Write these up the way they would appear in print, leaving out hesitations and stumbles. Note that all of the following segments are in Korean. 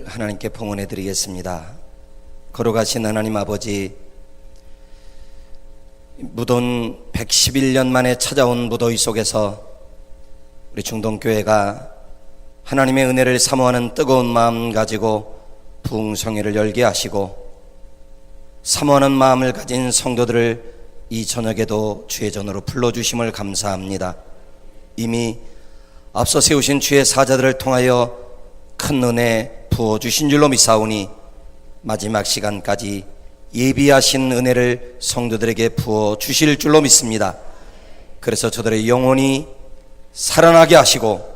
하나님께 봉헌해 드리겠습니다. 걸어가신 하나님 아버지, 무더운 111년 만에 찾아온 무더위 속에서 우리 중동교회가 하나님의 은혜를 사모하는 뜨거운 마음 가지고 부흥성회를 열게 하시고, 사모하는 마음을 가진 성도들을 이 저녁에도 주의 전으로 불러주심을 감사합니다. 이미 앞서 세우신 주의 사자들을 통하여 큰 은혜 부어주신 줄로 믿사오니 마지막 시간까지 예비하신 은혜를 성도들에게 부어주실 줄로 믿습니다. 그래서 저들의 영혼이 살아나게 하시고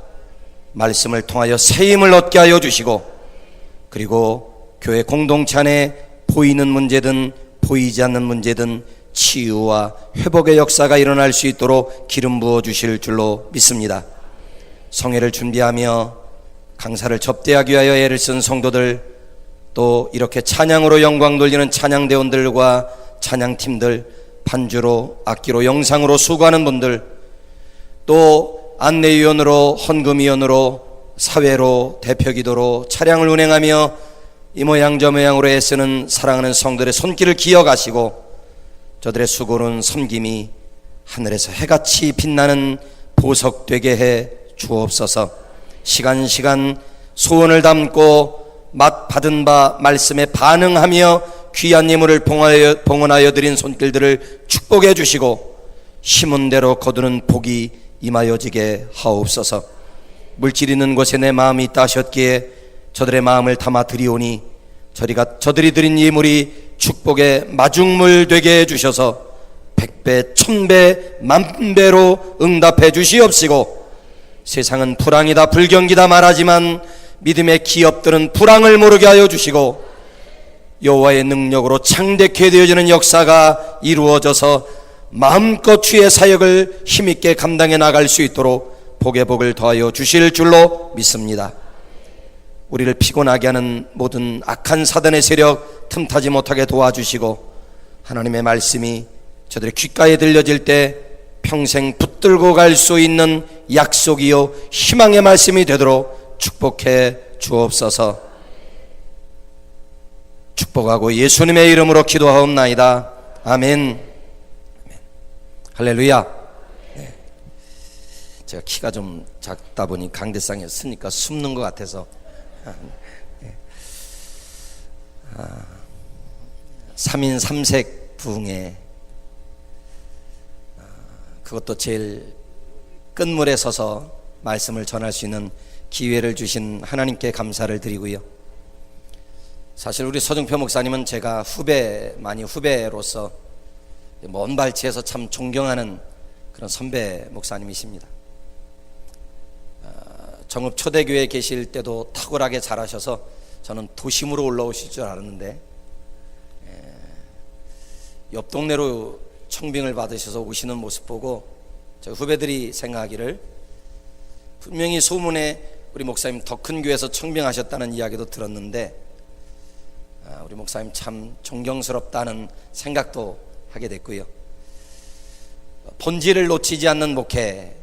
말씀을 통하여 새힘을 얻게 하여 주시고, 그리고 교회 공동체 안에 보이는 문제든 보이지 않는 문제든 치유와 회복의 역사가 일어날 수 있도록 기름 부어 주실 줄로 믿습니다. 성회를 준비하며 강사를 접대하기 위하여 애를 쓴 성도들, 또 이렇게 찬양으로 영광 돌리는 찬양대원들과 찬양팀들, 반주로 악기로 영상으로 수고하는 분들, 또 안내위원으로 헌금위원으로 사회로 대표기도로 차량을 운행하며 이 모양 저 모양으로 애쓰는 사랑하는 성들의 손길을 기억하시고, 저들의 수고는 섬김이 하늘에서 해같이 빛나는 보석되게 해 주옵소서. 시간 소원을 담고 맛 받은 바 말씀에 반응하며 귀한 예물을 봉헌하여 드린 손길들을 축복해 주시고, 심은 대로 거두는 복이 임하여지게 하옵소서. 물질 있는 곳에 내 마음이 있다 하셨기에 저들의 마음을 담아 드리오니, 저들이 드린 예물이 축복의 마중물 되게 해주셔서 100배, 1000배, 만배로 응답해 주시옵시고, 세상은 불황이다 불경기다 말하지만 믿음의 기업들은 불황을 모르게 하여 주시고, 여호와의 능력으로 창대케 되어지는 역사가 이루어져서 마음껏 주의 사역을 힘있게 감당해 나갈 수 있도록 복의 복을 더하여 주실 줄로 믿습니다. 우리를 피곤하게 하는 모든 악한 사단의 세력 틈타지 못하게 도와주시고, 하나님의 말씀이 저들의 귓가에 들려질 때 평생 붙들고 갈 수 있는 약속이요 희망의 말씀이 되도록 축복해 주옵소서. 축복하고 예수님의 이름으로 기도하옵나이다. 아멘. 할렐루야. 네. 제가 키가 좀 작다 보니 강대상에 쓰니까 숨는 것 같아서 3인 3색 부흥회, 그것도 제일 끝물에 서서 말씀을 전할 수 있는 기회를 주신 하나님께 감사를 드리고요. 사실 우리 서정표 목사님은 제가 후배로서 먼 발치에서 참 존경하는 그런 선배 목사님이십니다. 정읍 초대교회에 계실 때도 탁월하게 잘하셔서 저는 도심으로 올라오실 줄 알았는데, 옆 동네로 청빙을 받으셔서 오시는 모습 보고 저 후배들이 생각하기를, 분명히 소문에 우리 목사님 더 큰 교회에서 청빙하셨다는 이야기도 들었는데, 우리 목사님 참 존경스럽다는 생각도 하게 됐고요. 본질을 놓치지 않는 목회,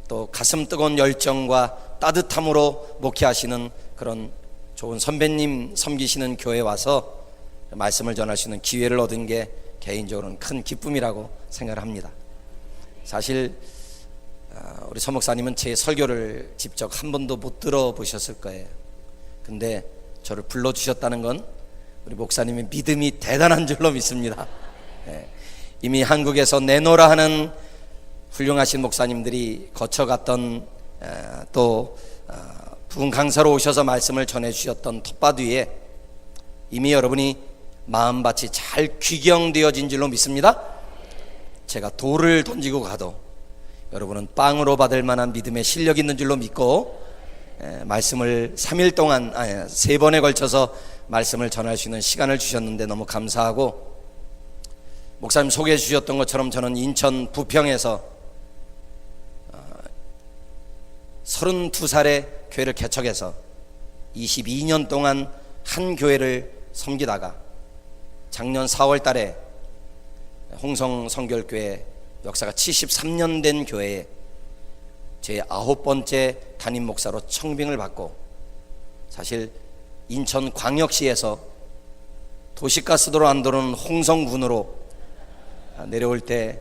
또 가슴 뜨거운 열정과 따뜻함으로 목회하시는 그런 좋은 선배님 섬기시는 교회에 와서 말씀을 전할 수 있는 기회를 얻은 게 개인적으로는 큰 기쁨이라고 생각을 합니다. 사실 우리 서 목사님은 제 설교를 직접 한 번도 못 들어보셨을 거예요. 근데 저를 불러주셨다는 건 우리 목사님의 믿음이 대단한 줄로 믿습니다. 이미 한국에서 내노라 하는 훌륭하신 목사님들이 거쳐갔던, 또 부흥 강사로 오셔서 말씀을 전해주셨던 텃밭 위에 이미 여러분이 마음밭이 잘 귀경되어진 줄로 믿습니다. 제가 돌을 던지고 가도 여러분은 빵으로 받을 만한 믿음의 실력이 있는 줄로 믿고, 말씀을 3일 동안 3번에 걸쳐서 말씀을 전할 수 있는 시간을 주셨는데 너무 감사하고, 목사님 소개해 주셨던 것처럼 저는 인천 부평에서 32살에 교회를 개척해서 22년 동안 한 교회를 섬기다가 작년 4월 달에 홍성 성결교회 역사가 73년 된 교회에 제 9번째 담임 목사로 청빙을 받고, 사실 인천광역시에서 도시가스도로 안 들어오는 홍성군으로 내려올 때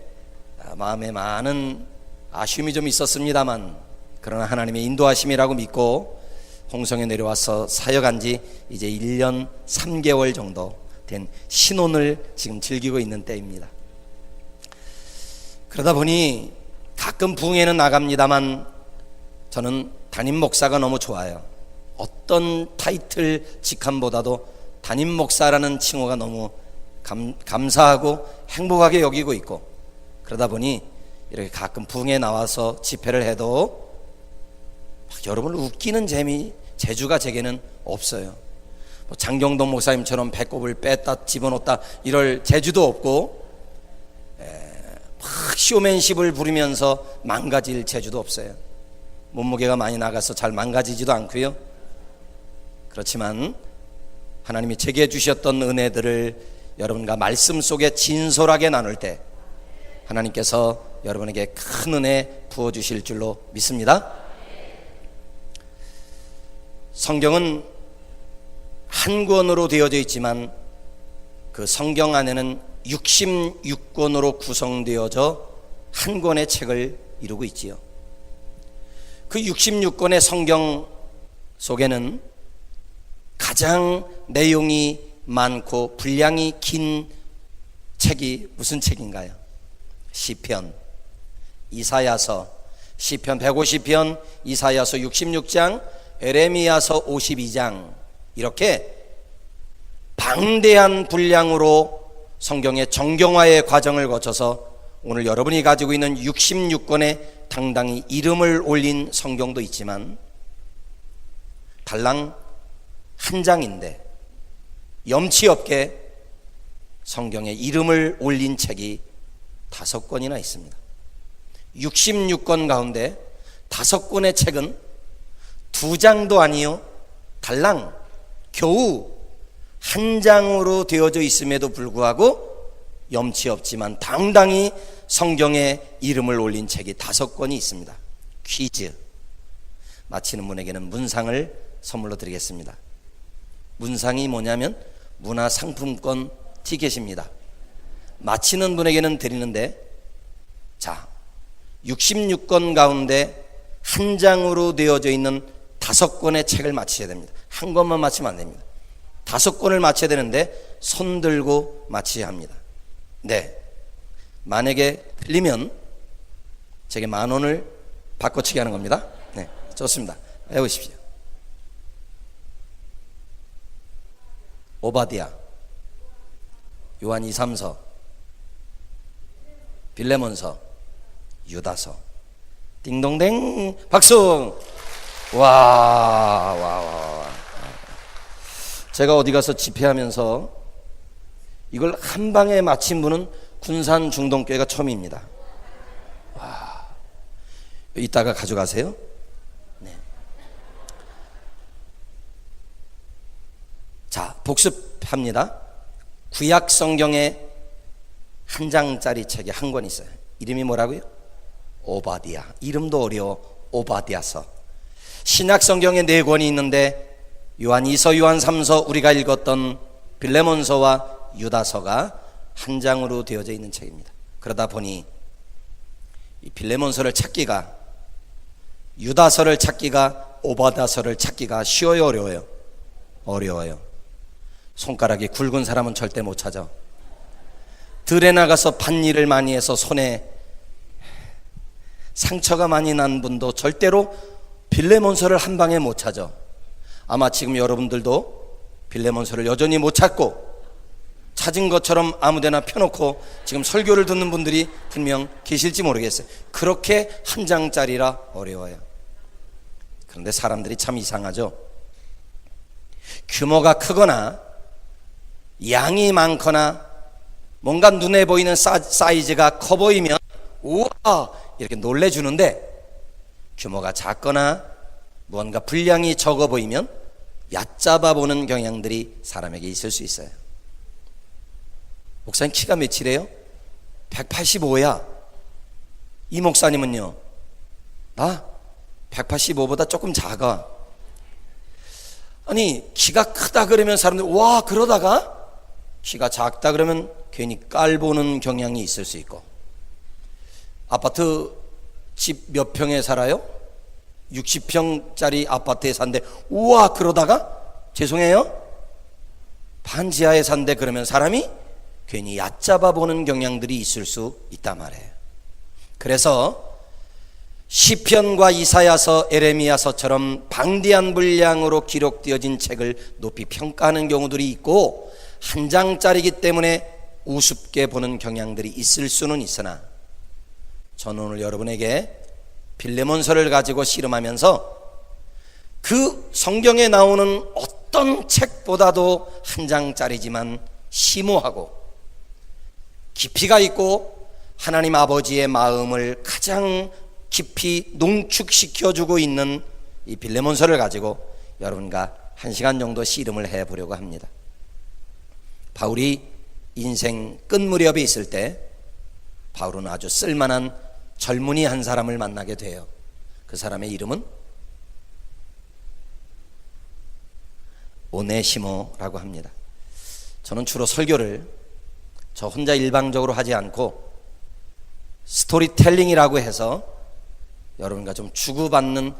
마음에 많은 아쉬움이 좀 있었습니다만, 그러나 하나님의 인도하심이라고 믿고 홍성에 내려와서 사역한 지 이제 1년 3개월 정도 된 신혼을 지금 즐기고 있는 때입니다. 그러다 보니 가끔 부흥회는 나갑니다만 저는 담임 목사가 너무 좋아요. 어떤 타이틀 직함보다도 담임 목사라는 칭호가 너무 감사하고 행복하게 여기고 있고, 그러다 보니 이렇게 가끔 부흥회에 나와서 집회를 해도 막 여러분을 웃기는 재주가 제게는 없어요. 뭐 장경동 목사님처럼 배꼽을 뺐다 집어넣었다 이럴 재주도 없고, 막 쇼맨십을 부리면서 망가질 재주도 없어요. 몸무게가 많이 나가서 잘 망가지지도 않고요. 그렇지만 하나님이 제게 주셨던 은혜들을 여러분과 말씀 속에 진솔하게 나눌 때 하나님께서 여러분에게 큰 은혜 부어주실 줄로 믿습니다. 성경은 한 권으로 되어져 있지만 그 성경 안에는 66권으로 구성되어져 한 권의 책을 이루고 있지요. 그 66권의 성경 속에는 가장 내용이 많고 분량이 긴 책이 무슨 책인가요? 시편, 이사야서, 시편 150편, 이사야서 66장, 에레미야서 52장, 이렇게 방대한 분량으로 성경의 정경화의 과정을 거쳐서 오늘 여러분이 가지고 있는 66권의 당당히 이름을 올린 성경도 있지만, 달랑 한 장인데 염치 없게 성경에 이름을 올린 책이 5권이나 있습니다. 66권 가운데 5권의 책은 2장도 아니요, 달랑 겨우 한 장으로 되어져 있음에도 불구하고 염치 없지만 당당히 성경에 이름을 올린 책이 5권이 있습니다. 퀴즈 마치는 분에게는 문상을 선물로 드리겠습니다. 문상이 뭐냐면 문화상품권 티켓입니다. 마치는 분에게는 드리는데, 자, 66권 가운데 한 장으로 되어져 있는 5권의 책을 마치셔야 됩니다. 한 권만 마치면 안 됩니다. 5권을 마쳐야 되는데 손 들고 마치셔야 합니다. 네, 만약에 틀리면 제게 10,000원을 바꿔치기 하는 겁니다. 네, 좋습니다. 해보십시오. 오바디아, 요한 2, 3서, 빌레몬서, 유다서. 띵동댕 박수. 와. 제가 어디 가서 집회하면서 이걸 한 방에 마친 분은 군산 중동교회가 처음입니다. 와, 이따가 가져가세요. 네. 자, 복습합니다. 구약 성경에 한 장짜리 책이 한 권 있어요. 이름이 뭐라고요? 오바디아. 이름도 어려워. 오바디아서. 신약 성경에 4권이 있는데 요한 2서, 요한 3서, 우리가 읽었던 빌레몬서와 유다서가 한 장으로 되어져 있는 책입니다. 그러다 보니 이 빌레몬서를 찾기가, 유다서를 찾기가, 오바다서를 찾기가 쉬워요, 어려워요? 어려워요. 손가락이 굵은 사람은 절대 못 찾아. 들에 나가서 밭일을 많이 해서 손에 상처가 많이 난 분도 절대로 빌레몬서를 한 방에 못 찾아. 아마 지금 여러분들도 빌레몬서를 여전히 못 찾고 찾은 것처럼 아무데나 펴놓고 지금 설교를 듣는 분들이 분명 계실지 모르겠어요. 그렇게 한 장짜리라 어려워요. 그런데 사람들이 참 이상하죠. 규모가 크거나 양이 많거나 뭔가 눈에 보이는 사이즈가 커 보이면 우와 이렇게 놀래주는데, 규모가 작거나 무언가 분량이 적어 보이면 얕잡아 보는 경향들이 사람에게 있을 수 있어요. 목사님 키가 몇이래요? 185야. 이 목사님은요? 나 185보다 조금 작아. 아니 키가 크다 그러면 사람들이 와, 그러다가 키가 작다 그러면 괜히 깔보는 경향이 있을 수 있고, 아파트 집 몇 평에 살아요? 60평짜리 아파트에 산대 우와 그러다가 죄송해요 반지하에 산대 그러면 사람이 괜히 얕잡아 보는 경향들이 있을 수 있단 말이에요. 그래서 시편과 이사야서, 에레미야서처럼 방대한 분량으로 기록되어진 책을 높이 평가하는 경우들이 있고, 한 장짜리이기 때문에 우습게 보는 경향들이 있을 수는 있으나, 저는 오늘 여러분에게 빌레몬서를 가지고 씨름하면서 그 성경에 나오는 어떤 책보다도 한 장짜리지만 심오하고 깊이가 있고 하나님 아버지의 마음을 가장 깊이 농축시켜주고 있는 이 빌레몬서를 가지고 여러분과 1시간 정도 씨름을 해보려고 합니다. 바울이 인생 끝무렵에 있을 때 바울은 아주 쓸만한 젊은이 한 사람을 만나게 돼요. 그 사람의 이름은 오네시모라고 합니다. 저는 주로 설교를 저 혼자 일방적으로 하지 않고 스토리텔링이라고 해서 여러분과 좀 주고받는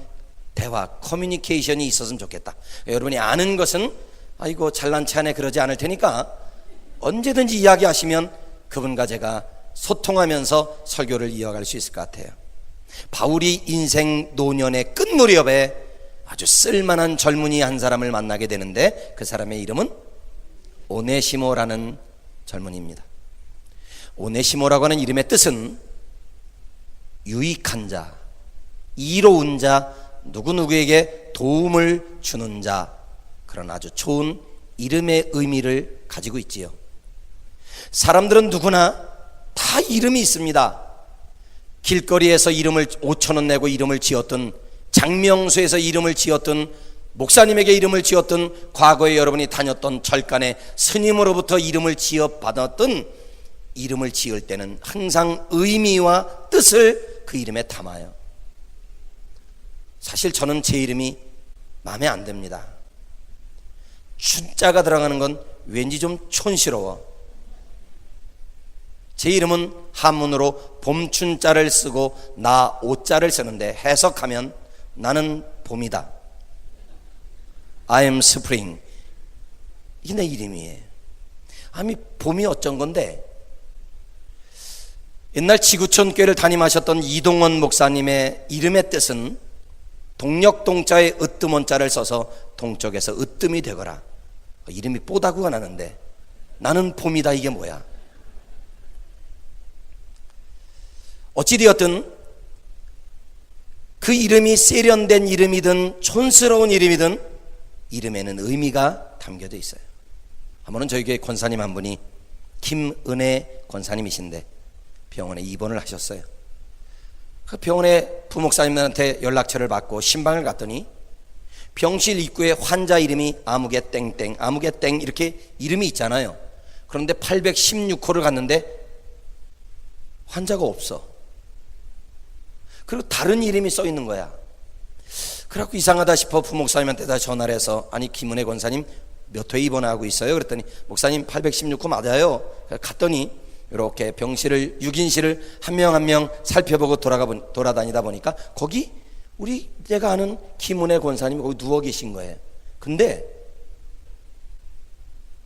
대화, 커뮤니케이션이 있었으면 좋겠다. 여러분이 아는 것은 아이고 잘난 체 하네 그러지 않을 테니까 언제든지 이야기하시면 그분과 제가 소통하면서 설교를 이어갈 수 있을 것 같아요. 바울이 인생 노년의 끝 무렵에 아주 쓸만한 젊은이 한 사람을 만나게 되는데 그 사람의 이름은 오네시모라는 젊은이입니다. 오네시모라고 하는 이름의 뜻은 유익한 자, 이로운 자, 누구누구에게 도움을 주는 자, 그런 아주 좋은 이름의 의미를 가지고 있지요. 사람들은 누구나 다 이름이 있습니다. 길거리에서 이름을 5,000원 내고 이름을 지었던, 장명소에서 이름을 지었던, 목사님에게 이름을 지었던, 과거에 여러분이 다녔던 절간의 스님으로부터 이름을 지어받았던, 이름을 지을 때는 항상 의미와 뜻을 그 이름에 담아요. 사실 저는 제 이름이 마음에 안 듭니다. 춘자가 들어가는 건 왠지 좀 촌스러워. 제 이름은 한문으로 봄춘자를 쓰고 나 오자를 쓰는데 해석하면 나는 봄이다. I am spring. 이게 내 이름이에요. 아니 봄이 어쩐 건데, 옛날 지구촌 교회를 담임하셨던 이동원 목사님의 이름의 뜻은 동력동자에 으뜸원자를 써서 동쪽에서 으뜸이 되거라. 이름이 뽀다구가 나는데 나는 봄이다, 이게 뭐야? 어찌되었든 그 이름이 세련된 이름이든 촌스러운 이름이든 이름에는 의미가 담겨져 있어요. 한 번은 저희 교회 권사님 한 분이 김은혜 권사님이신데 병원에 입원을 하셨어요. 그 병원에 부목사님들한테 연락처를 받고 신방을 갔더니 병실 입구에 환자 이름이 아무개 땡땡 아무개 땡 이렇게 이름이 있잖아요. 그런데 816호를 갔는데 환자가 없어. 그리고 다른 이름이 써 있는 거야. 그래갖고 이상하다 싶어 부목사님한테 다 전화를 해서 아니 김은혜 권사님 몇 회 입원하고 있어요? 그랬더니 목사님 816호 맞아요. 갔더니 이렇게 병실을 6인실을 한 명 한 명 살펴보고 돌아다니다 보니까 거기 우리 내가 아는 김은혜 권사님이 거기 누워 계신 거예요. 근데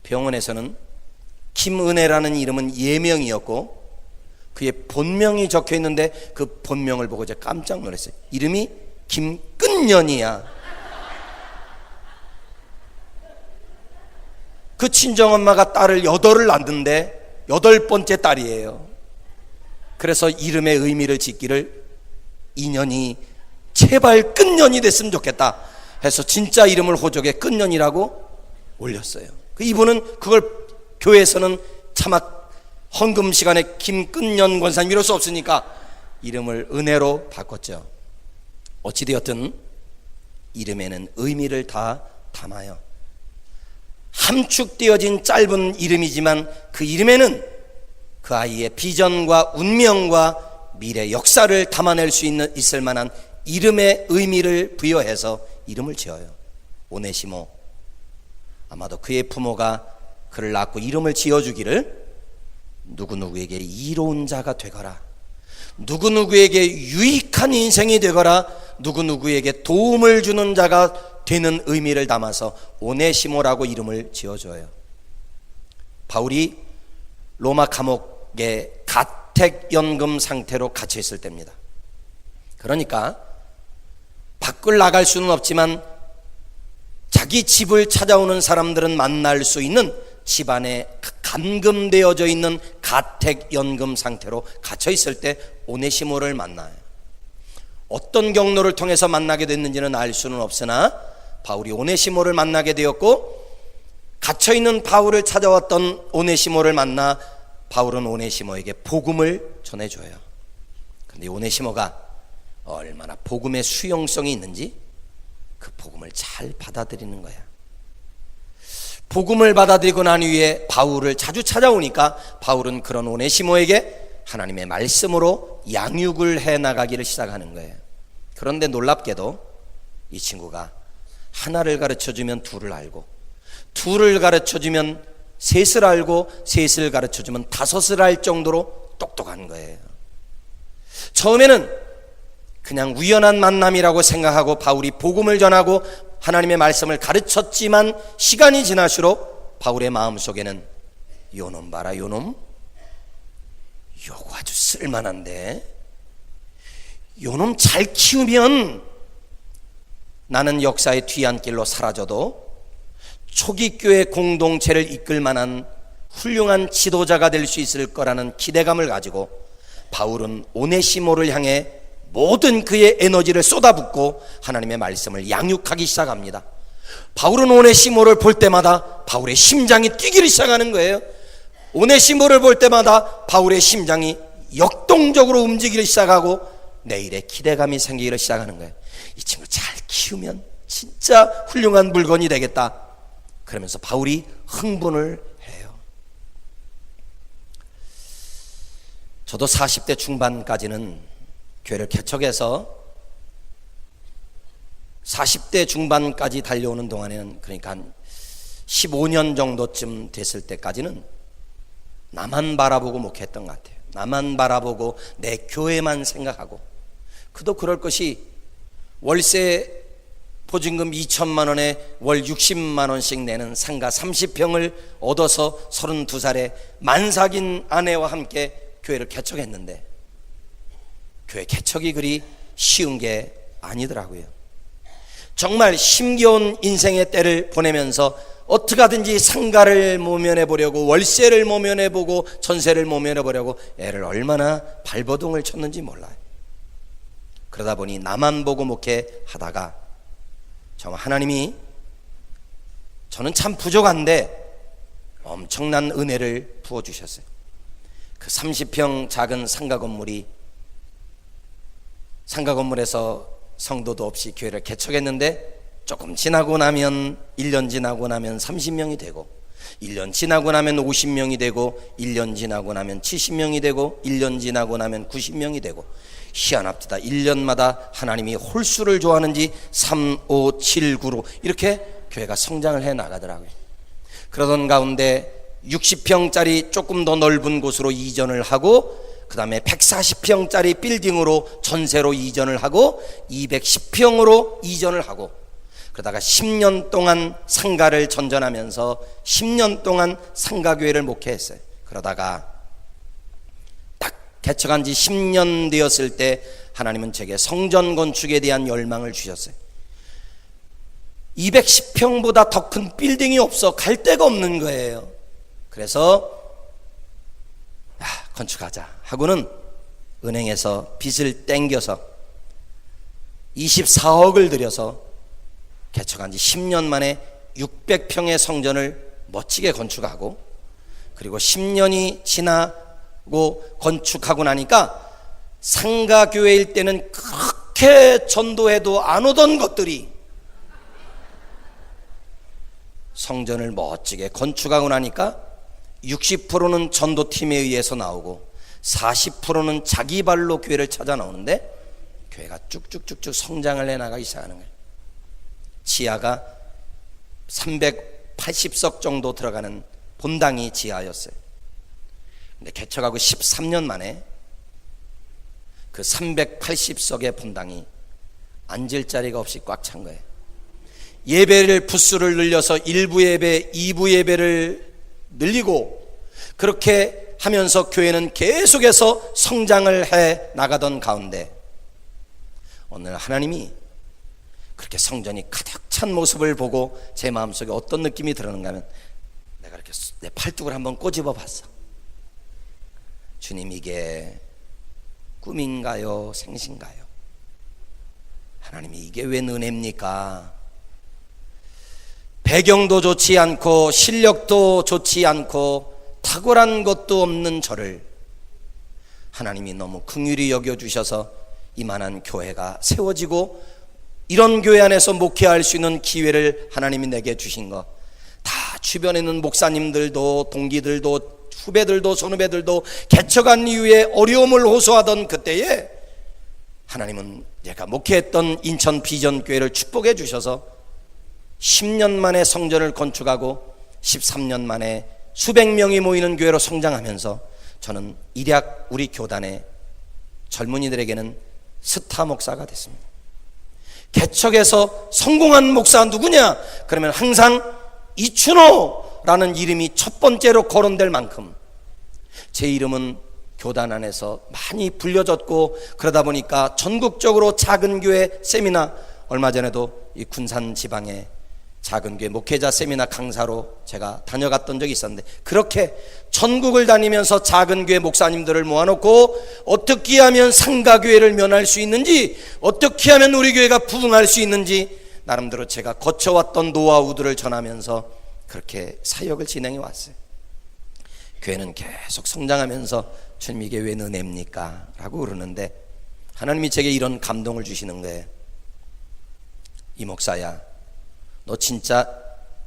병원에서는 김은혜라는 이름은 예명이었고 그의 본명이 적혀 있는데 그 본명을 보고 제가 깜짝 놀랐어요. 이름이 김끝년이야. 그 친정엄마가 딸을 8을 낳는데 8번째 딸이에요. 그래서 이름의 의미를 짓기를 인연이 제발 끝년이 됐으면 좋겠다 해서 진짜 이름을 호적에 끝년이라고 올렸어요. 이분은 그걸 교회에서는 차마 헌금 시간에 김끝년 권사님 이럴 수 없으니까 이름을 은혜로 바꿨죠. 어찌되었든 이름에는 의미를 다 담아요. 함축되어진 짧은 이름이지만 그 이름에는 그 아이의 비전과 운명과 미래 역사를 담아낼 수 있을 만한 이름의 의미를 부여해서 이름을 지어요. 오네시모 아마도 그의 부모가 그를 낳고 이름을 지어주기를 누구누구에게 이로운 자가 되거라, 누구누구에게 유익한 인생이 되거라, 누구누구에게 도움을 주는 자가 되는 의미를 담아서 오네시모라고 이름을 지어줘요. 바울이 로마 감옥에 가택연금 상태로 갇혀 있을 때입니다. 그러니까 밖을 나갈 수는 없지만 자기 집을 찾아오는 사람들은 만날 수 있는 집안에 감금되어져 있는 가택연금 상태로 갇혀 있을 때 오네시모를 만나요. 어떤 경로를 통해서 만나게 됐는지는 알 수는 없으나 바울이 오네시모를 만나게 되었고, 갇혀있는 바울을 찾아왔던 오네시모를 만나 바울은 오네시모에게 복음을 전해줘요. 그런데 오네시모가 얼마나 복음의 수용성이 있는지 그 복음을 잘 받아들이는 거야. 복음을 받아들이고 난 후에 바울을 자주 찾아오니까 바울은 그런 오네시모에게 하나님의 말씀으로 양육을 해나가기를 시작하는 거예요. 그런데 놀랍게도 이 친구가 하나를 가르쳐주면 둘을 알고, 둘을 가르쳐주면 셋을 알고, 셋을 가르쳐주면 다섯을 알 정도로 똑똑한 거예요. 처음에는 그냥 우연한 만남이라고 생각하고 바울이 복음을 전하고 하나님의 말씀을 가르쳤지만, 시간이 지날수록 바울의 마음속에는 요놈 봐라, 요놈, 요거 아주 쓸만한데, 요놈 잘 키우면 나는 역사의 뒤안길로 사라져도 초기 교회 공동체를 이끌 만한 훌륭한 지도자가 될 수 있을 거라는 기대감을 가지고 바울은 오네시모를 향해 모든 그의 에너지를 쏟아붓고 하나님의 말씀을 양육하기 시작합니다. 바울은 오네시모를 볼 때마다 바울의 심장이 뛰기를 시작하는 거예요. 오네시모를 볼 때마다 바울의 심장이 역동적으로 움직이기 시작하고 내일의 기대감이 생기기 시작하는 거예요. 이 친구 잘 키우면 진짜 훌륭한 물건이 되겠다. 그러면서 바울이 흥분을 해요. 저도 40대 중반까지는 교회를 개척해서 40대 중반까지 달려오는 동안에는, 그러니까 한 15년 정도쯤 됐을 때까지는 나만 바라보고 목회했던 것 같아요. 나만 바라보고 내 교회만 생각하고, 그도 그럴 것이 월세 보증금 2천만 원에 월 60만 원씩 내는 상가 30평을 얻어서 32살에 만삭인 아내와 함께 교회를 개척했는데, 교회 개척이 그리 쉬운 게 아니더라고요. 정말 힘겨운 인생의 때를 보내면서 어떻게 하든지 상가를 모면해 보려고, 월세를 모면해 보고, 전세를 모면해 보려고 애를 얼마나 발버둥을 쳤는지 몰라요. 그러다 보니 나만 보고 목회하다가 정말 하나님이, 저는 참 부족한데 엄청난 은혜를 부어주셨어요. 그 30평 작은 상가 건물에서 성도도 없이 교회를 개척했는데, 조금 지나고 나면 1년 지나고 나면 30명이 되고, 1년 지나고 나면 50명이 되고, 1년 지나고 나면 70명이 되고, 1년 지나고 나면 90명이 되고, 희한합니다. 1년마다 하나님이 홀수를 좋아하는지 3, 5, 7, 9로 이렇게 교회가 성장을 해 나가더라고요. 그러던 가운데 60평짜리 조금 더 넓은 곳으로 이전을 하고, 그 다음에 140평짜리 빌딩으로 전세로 이전을 하고, 210평으로 이전을 하고, 그러다가 10년 동안 상가를 전전하면서 10년 동안 상가교회를 목회했어요. 그러다가 딱 개척한 지 10년 되었을 때 하나님은 제게 성전 건축에 대한 열망을 주셨어요. 210평보다 더 큰 빌딩이 없어 갈 데가 없는 거예요. 그래서 건축하자 하고는 은행에서 빚을 땡겨서 24억을 들여서 개척한 지 10년 만에 600평의 성전을 멋지게 건축하고, 그리고 10년이 지나고 건축하고 나니까 상가교회일 때는 그렇게 전도해도 안 오던 것들이 성전을 멋지게 건축하고 나니까 60%는 전도팀에 의해서 나오고 40%는 자기 발로 교회를 찾아 나오는데, 교회가 쭉쭉쭉쭉 성장을 해나가기 시작하는 거예요. 지하가 380석 정도 들어가는 본당이 지하였어요. 근데 개척하고 13년 만에 그 380석의 본당이 앉을 자리가 없이 꽉 찬 거예요. 예배를 부수를 늘려서 1부 예배, 2부 예배를 늘리고 그렇게 하면서 교회는 계속해서 성장을 해 나가던 가운데 오늘 하나님이 그렇게 성전이 가득 찬 모습을 보고 제 마음속에 어떤 느낌이 들었는가 하면 내가 이렇게 내 팔뚝을 한번 꼬집어 봤어. 주님, 이게 꿈인가요? 생신가요? 하나님이 이게 웬 은혜입니까? 배경도 좋지 않고 실력도 좋지 않고 탁월한 것도 없는 저를 하나님이 너무 긍휼히 여겨주셔서 이만한 교회가 세워지고 이런 교회 안에서 목회할 수 있는 기회를 하나님이 내게 주신 거, 다 주변에 있는 목사님들도 동기들도 후배들도 선후배들도 개척한 이후에 어려움을 호소하던 그때에 하나님은 제가 목회했던 인천 비전교회를 축복해 주셔서 10년 만에 성전을 건축하고 13년 만에 수백 명이 모이는 교회로 성장하면서 저는 일약 우리 교단의 젊은이들에게는 스타 목사가 됐습니다. 개척에서 성공한 목사 누구냐? 그러면 항상 이춘호라는 이름이 첫 번째로 거론될 만큼 제 이름은 교단 안에서 많이 불려졌고, 그러다 보니까 전국적으로 작은 교회 세미나, 얼마 전에도 이 군산 지방에 작은 교회 목회자 세미나 강사로 제가 다녀갔던 적이 있었는데, 그렇게 전국을 다니면서 작은 교회 목사님들을 모아놓고 어떻게 하면 상가교회를 면할 수 있는지, 어떻게 하면 우리 교회가 부흥할 수 있는지 나름대로 제가 거쳐왔던 노하우들을 전하면서 그렇게 사역을 진행해 왔어요. 교회는 계속 성장하면서 주님, 이게 왜 은혜입니까? 라고 그러는데 하나님이 제게 이런 감동을 주시는 거예요. 이 목사야, 너 진짜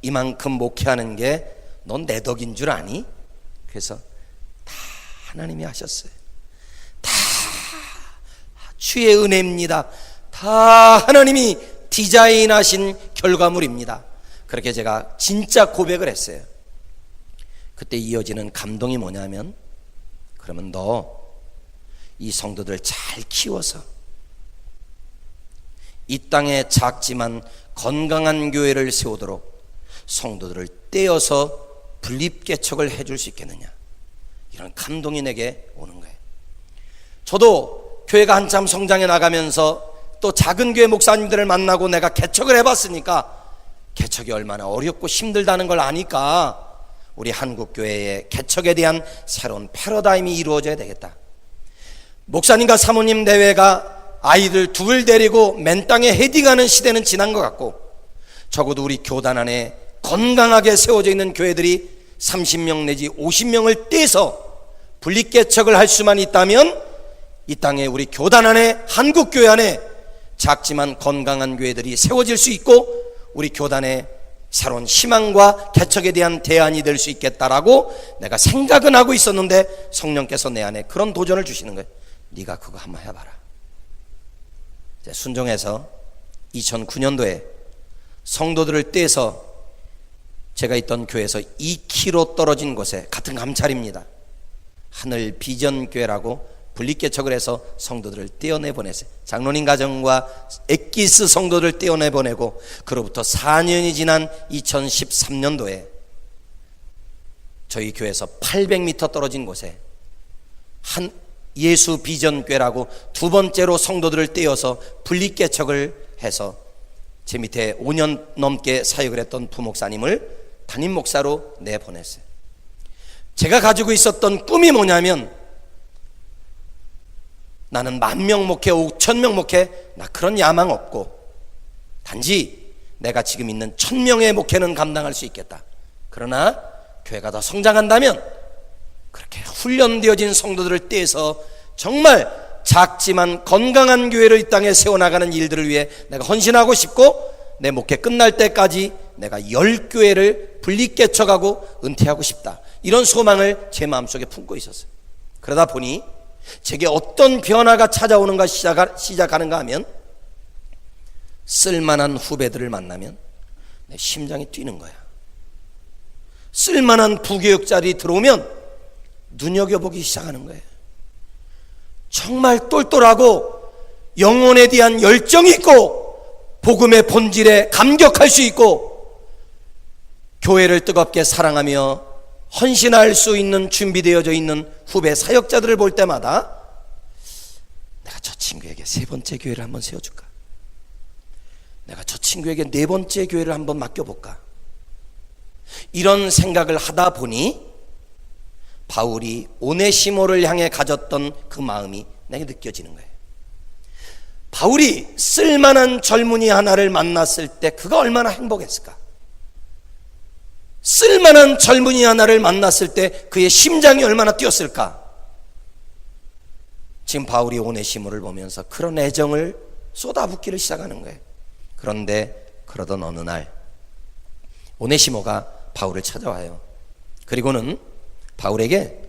이만큼 목회하는 게 넌 내 덕인 줄 아니? 그래서 다 하나님이 하셨어요. 다 주의 은혜입니다. 다 하나님이 디자인하신 결과물입니다. 그렇게 제가 진짜 고백을 했어요. 그때 이어지는 감동이 뭐냐면, 그러면 너 이 성도들 잘 키워서 이 땅에 작지만 건강한 교회를 세우도록 성도들을 떼어서 분립개척을 해줄 수 있겠느냐, 이런 감동이 내게 오는 거예요. 저도 교회가 한참 성장해 나가면서 또 작은 교회 목사님들을 만나고 내가 개척을 해봤으니까 개척이 얼마나 어렵고 힘들다는 걸 아니까 우리 한국교회의 개척에 대한 새로운 패러다임이 이루어져야 되겠다. 목사님과 사모님 대회가 아이들 둘 데리고 맨 땅에 헤딩하는 시대는 지난 것 같고, 적어도 우리 교단 안에 건강하게 세워져 있는 교회들이 30명 내지 50명을 떼서 분립개척을 할 수만 있다면 이 땅에 우리 교단 안에, 한국교회 안에 작지만 건강한 교회들이 세워질 수 있고 우리 교단의 새로운 희망과 개척에 대한 대안이 될 수 있겠다라고 내가 생각은 하고 있었는데 성령께서 내 안에 그런 도전을 주시는 거예요. 네가 그거 한번 해봐라. 순종해서 2009년도에 성도들을 떼서 제가 있던 교회에서 2km 떨어진 곳에, 같은 감찰입니다, 하늘 비전교회라고 분립개척을 해서 성도들을 떼어내보냈어요. 장로님 가정과 엑기스 성도들 떼어내보내고, 그로부터 4년이 지난 2013년도에 저희 교회에서 800m 떨어진 곳에 한 예수 비전교회라고 두 번째로 성도들을 떼어서 분립개척을 해서 제 밑에 5년 넘게 사역을 했던 부목사님을 담임 목사로 내보냈어요. 제가 가지고 있었던 꿈이 뭐냐면, 나는 10,000명 목회, 5,000명 목회, 나 그런 야망 없고 단지 내가 지금 있는 1,000명의 목회는 감당할 수 있겠다. 그러나 교회가 더 성장한다면 그렇게 훈련되어진 성도들을 떼서 정말 작지만 건강한 교회를 이 땅에 세워나가는 일들을 위해 내가 헌신하고 싶고, 내 목회 끝날 때까지 내가 10교회를 분립개척하고 은퇴하고 싶다, 이런 소망을 제 마음속에 품고 있었어요. 그러다 보니 제게 어떤 변화가 찾아오는가 시작하는가 하면, 쓸만한 후배들을 만나면 내 심장이 뛰는 거야. 쓸만한 부교육자리 들어오면 눈여겨보기 시작하는 거예요. 정말 똘똘하고 영혼에 대한 열정이 있고 복음의 본질에 감격할 수 있고 교회를 뜨겁게 사랑하며 헌신할 수 있는 준비되어져 있는 후배 사역자들을 볼 때마다 내가 저 친구에게 3번째 교회를 한번 세워줄까? 내가 저 친구에게 4번째 교회를 한번 맡겨볼까? 이런 생각을 하다 보니 바울이 오네시모를 향해 가졌던 그 마음이 내게 느껴지는 거예요. 바울이 쓸만한 젊은이 하나를 만났을 때 그가 얼마나 행복했을까? 쓸만한 젊은이 하나를 만났을 때 그의 심장이 얼마나 뛰었을까? 지금 바울이 오네시모를 보면서 그런 애정을 쏟아붓기를 시작하는 거예요. 그런데 그러던 어느 날 오네시모가 바울을 찾아와요. 그리고는 바울에게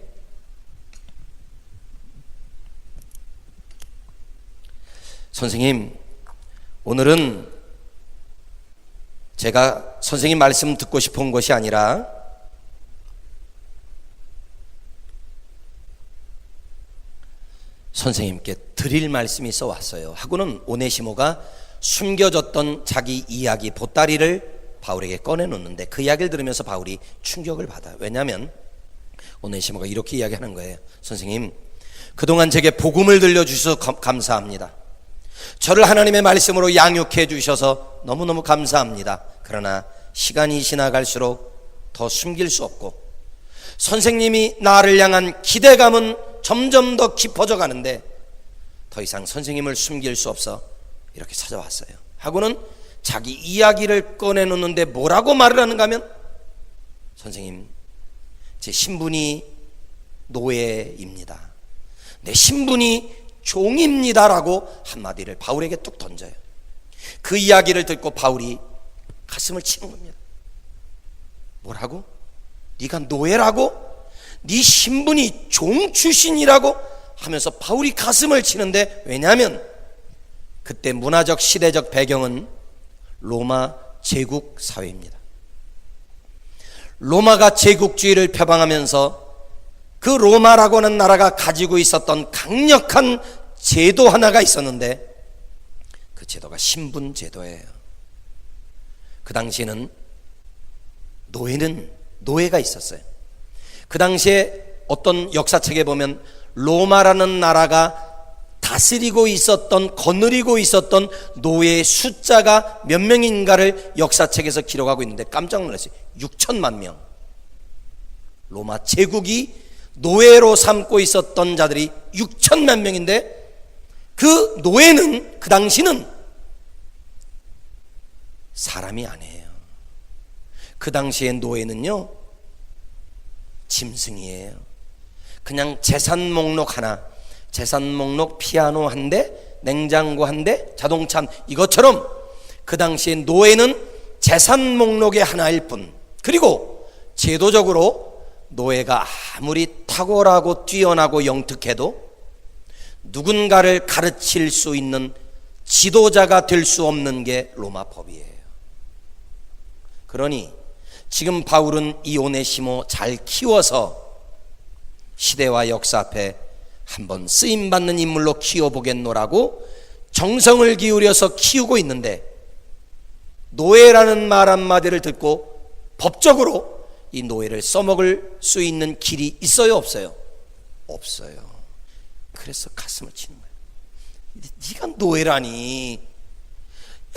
선생님, 오늘은 제가 선생님 말씀 듣고 싶은 것이 아니라 선생님께 드릴 말씀이 있어 왔어요 하고는 오네시모가 숨겨졌던 자기 이야기 보따리를 바울에게 꺼내놓는데 그 이야기를 들으면서 바울이 충격을 받아요. 왜냐하면 오네시모가 이렇게 이야기하는 거예요. 선생님, 그동안 제게 복음을 들려주셔서 감사합니다. 저를 하나님의 말씀으로 양육해 주셔서 너무너무 감사합니다. 그러나 시간이 지나갈수록 더 숨길 수 없고 선생님이 나를 향한 기대감은 점점 더 깊어져 가는데 더 이상 선생님을 숨길 수 없어 이렇게 찾아왔어요 하고는 자기 이야기를 꺼내놓는데 뭐라고 말을 하는가 하면 선생님, 제 신분이 노예입니다. 내 신분이 종입니다라고 한마디를 바울에게 뚝 던져요. 그 이야기를 듣고 바울이 가슴을 치는 겁니다. 뭐라고? 네가 노예라고? 네 신분이 종 출신이라고? 하면서 바울이 가슴을 치는데 왜냐하면 그때 문화적 시대적 배경은 로마 제국 사회입니다. 로마가 제국주의를 표방하면서 그 로마라고 하는 나라가 가지고 있었던 강력한 제도 하나가 있었는데 그 제도가 신분 제도예요. 그 당시에는 노예가 있었어요. 그 당시에 어떤 역사책에 보면 로마라는 나라가 다스리고 있었던, 거느리고 있었던 노예의 숫자가 몇 명인가를 역사책에서 기록하고 있는데 깜짝 놀랐어요. 6천만 명. 로마 제국이 노예로 삼고 있었던 자들이 6천만 명인데 그 노예는 그 당시는 사람이 아니에요. 그 당시의 노예는요 짐승이에요. 그냥 재산 목록 하나, 재산 목록 피아노 한 대, 냉장고 한 대, 자동차 이것처럼 그 당시의 노예는 재산 목록의 하나일 뿐. 그리고 제도적으로 노예가 아무리 탁월하고 뛰어나고 영특해도 누군가를 가르칠 수 있는 지도자가 될 수 없는 게 로마 법이에요. 그러니 지금 바울은 이 오네시모 잘 키워서 시대와 역사 앞에 한번 쓰임받는 인물로 키워보겠노라고 정성을 기울여서 키우고 있는데 노예라는 말 한마디를 듣고 법적으로 이 노예를 써먹을 수 있는 길이 있어요, 없어요? 없어요. 그래서 가슴을 치는 거예요. 네가 노예라니.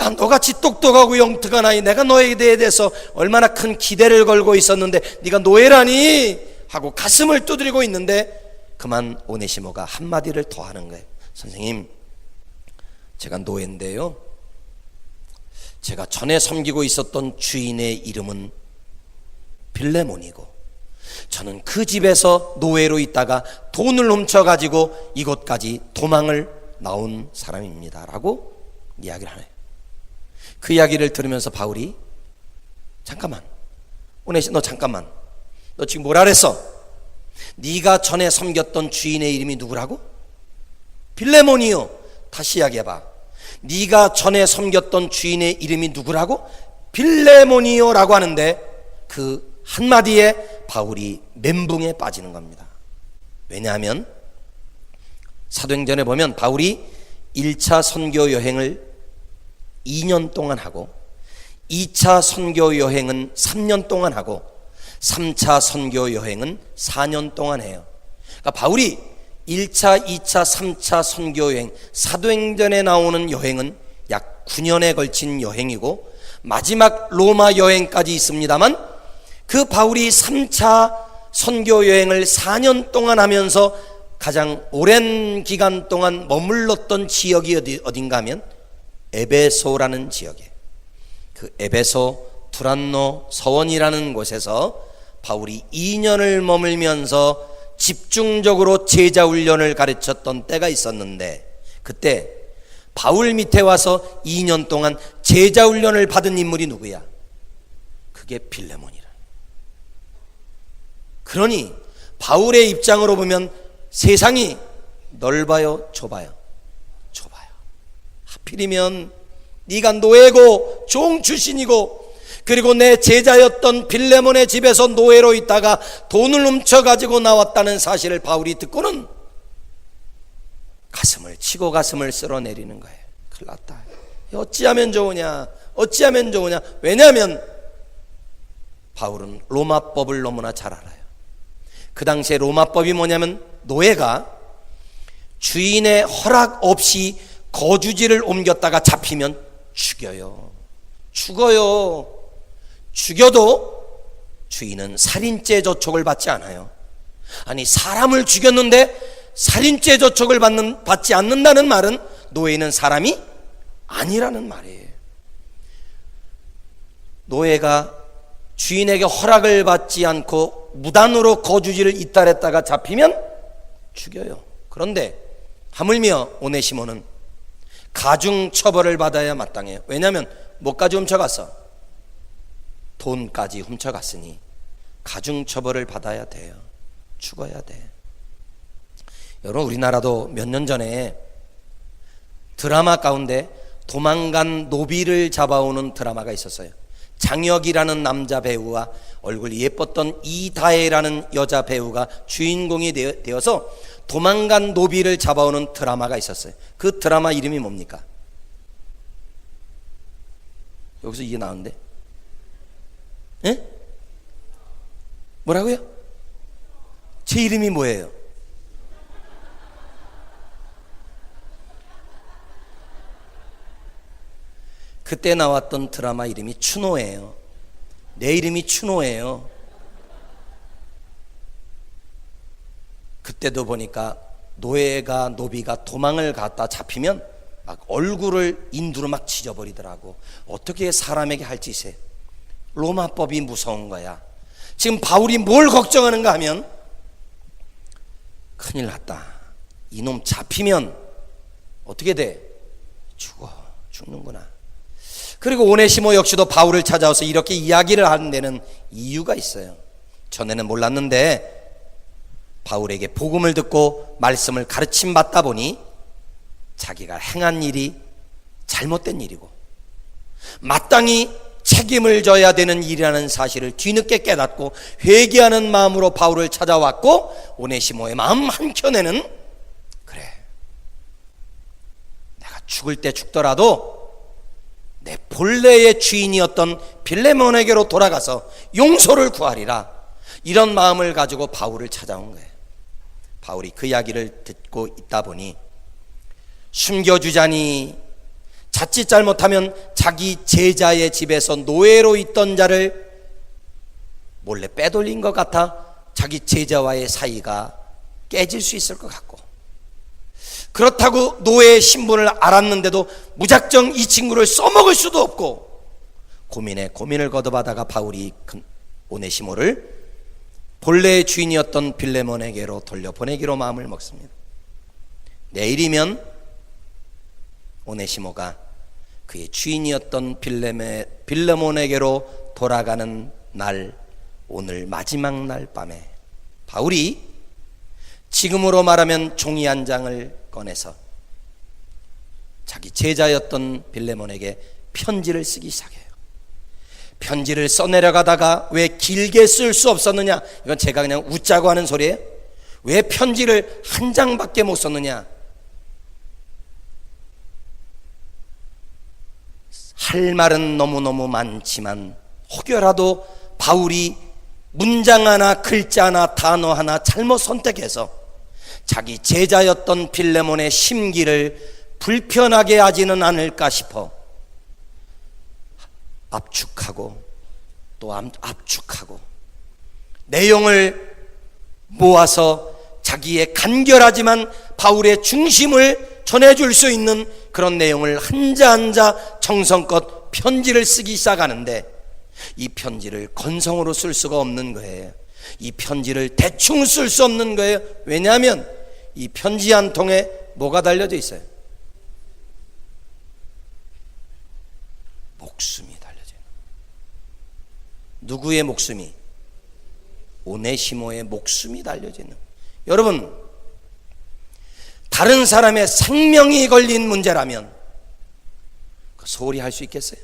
야, 너같이 똑똑하고 영특한 아이, 내가 너에 대해서 얼마나 큰 기대를 걸고 있었는데 네가 노예라니 하고 가슴을 두드리고 있는데 그만 오네시모가 한마디를 더 하는 거예요. 선생님, 제가 노예인데요, 제가 전에 섬기고 있었던 주인의 이름은 빌레몬이고 저는 그 집에서 노예로 있다가 돈을 훔쳐가지고 이곳까지 도망을 나온 사람입니다 라고 이야기를 하네요. 그 이야기를 들으면서 바울이 잠깐만, 오네시 너 잠깐만, 너 지금 뭐라 그랬어? 네가 전에 섬겼던 주인의 이름이 누구라고? 빌레몬이요. 다시 이야기해봐. 네가 전에 섬겼던 주인의 이름이 누구라고? 빌레몬이요 라고 하는데 그 한마디에 바울이 멘붕에 빠지는 겁니다. 왜냐하면 사도행전에 보면 바울이 1차 선교 여행을 2년 동안 하고 2차 선교 여행은 3년 동안 하고 3차 선교 여행은 4년 동안 해요. 그러니까 바울이 1차, 2차, 3차 선교 여행, 사도행전에 나오는 여행은 약 9년에 걸친 여행이고 마지막 로마 여행까지 있습니다만 그 바울이 3차 선교 여행을 4년 동안 하면서 가장 오랜 기간 동안 머물렀던 지역이 어딘가 하면 에베소라는 지역에, 그 에베소 두란노 서원이라는 곳에서 바울이 2년을 머물면서 집중적으로 제자 훈련을 가르쳤던 때가 있었는데, 그때 바울 밑에 와서 2년 동안 제자 훈련을 받은 인물이 누구야? 그게 빌레몬이라. 그러니 바울의 입장으로 보면 세상이 넓어요, 좁아요? 좁아요. 하필이면 네가 노예고 종 출신이고 그리고 내 제자였던 빌레몬의 집에서 노예로 있다가 돈을 훔쳐가지고 나왔다는 사실을 바울이 듣고는 가슴을 치고 가슴을 쓸어내리는 거예요. 큰일 났다. 어찌하면 좋으냐, 어찌하면 좋으냐. 왜냐하면 바울은 로마법을 너무나 잘 알아요. 그 당시에 로마법이 뭐냐면 노예가 주인의 허락 없이 거주지를 옮겼다가 잡히면 죽여요. 죽어요. 죽여도 주인은 살인죄 저촉을 받지 않아요. 아니, 사람을 죽였는데 살인죄 저촉을 받지 않는다는 말은 노예는 사람이 아니라는 말이에요. 노예가 주인에게 허락을 받지 않고 무단으로 거주지를 이탈했다가 잡히면 죽여요. 그런데 하물며 오네시모는 가중 처벌을 받아야 마땅해요. 왜냐하면 뭐까지 훔쳐갔어? 돈까지 훔쳐갔으니 가중 처벌을 받아야 돼요. 죽어야 돼. 여러분, 우리나라도 몇 년 전에 드라마 가운데 도망간 노비를 잡아오는 드라마가 있었어요. 장혁이라는 남자 배우와 얼굴이 예뻤던 이다혜라는 여자 배우가 주인공이 되어서 도망간 노비를 잡아오는 드라마가 있었어요. 그 드라마 이름이 뭡니까? 여기서 이게 나오는데? 에? 뭐라고요? 제 이름이 뭐예요? 그때 나왔던 드라마 이름이 추노예요. 내 이름이 추노예요. 그때도 보니까 노예가 노비가 도망을 갔다 잡히면 막 얼굴을 인두로 막 찢어버리더라고. 어떻게 사람에게 할 짓이에요? 로마법이 무서운 거야. 지금 바울이 뭘 걱정하는가 하면 큰일 났다. 이놈 잡히면 어떻게 돼? 죽는구나. 그리고 오네시모 역시도 바울을 찾아와서 이렇게 이야기를 하는 데는 이유가 있어요. 전에는 몰랐는데 바울에게 복음을 듣고 말씀을 가르침 받다 보니 자기가 행한 일이 잘못된 일이고 마땅히 책임을 져야 되는 일이라는 사실을 뒤늦게 깨닫고 회개하는 마음으로 바울을 찾아왔고, 오네시모의 마음 한켠에는 그래, 내가 죽을 때 죽더라도 내 본래의 주인이었던 빌레몬에게로 돌아가서 용서를 구하리라, 이런 마음을 가지고 바울을 찾아온 거예요. 바울이 그 이야기를 듣고 있다 보니 숨겨주자니 자칫 잘못하면 자기 제자의 집에서 노예로 있던 자를 몰래 빼돌린 것 같아 자기 제자와의 사이가 깨질 수 있을 것 같고, 그렇다고 노예의 신분을 알았는데도 무작정 이 친구를 써먹을 수도 없고, 고민에 고민을 거듭하다가 바울이 오네시모를 본래의 주인이었던 빌레몬에게로 돌려보내기로 마음을 먹습니다. 내일이면 오네시모가 그의 주인이었던 빌레몬에게로 돌아가는 날, 오늘 마지막 날 밤에 바울이 지금으로 말하면 종이 한 장을 꺼내서 자기 제자였던 빌레몬에게 편지를 쓰기 시작해요. 편지를 써내려가다가 왜 길게 쓸 수 없었느냐? 이건 제가 그냥 웃자고 하는 소리예요. 왜 편지를 한 장밖에 못 썼느냐? 할 말은 너무너무 많지만 혹여라도 바울이 문장 하나, 글자 하나, 단어 하나 잘못 선택해서 자기 제자였던 빌레몬의 심기를 불편하게 하지는 않을까 싶어 압축하고 또 압축하고 내용을 모아서 자기의 간결하지만 바울의 중심을 전해줄 수 있는 그런 내용을 한자 한자 정성껏 편지를 쓰기 시작하는데, 이 편지를 건성으로 쓸 수가 없는 거예요. 이 편지를 대충 쓸 수 없는 거예요. 왜냐하면 이 편지 한 통에 뭐가 달려져 있어요? 목숨이 달려져 있는 거예요. 누구의 목숨이? 오네시모의 목숨이 달려져 있는 거예요. 여러분, 다른 사람의 생명이 걸린 문제라면 소홀히 할 수 있겠어요?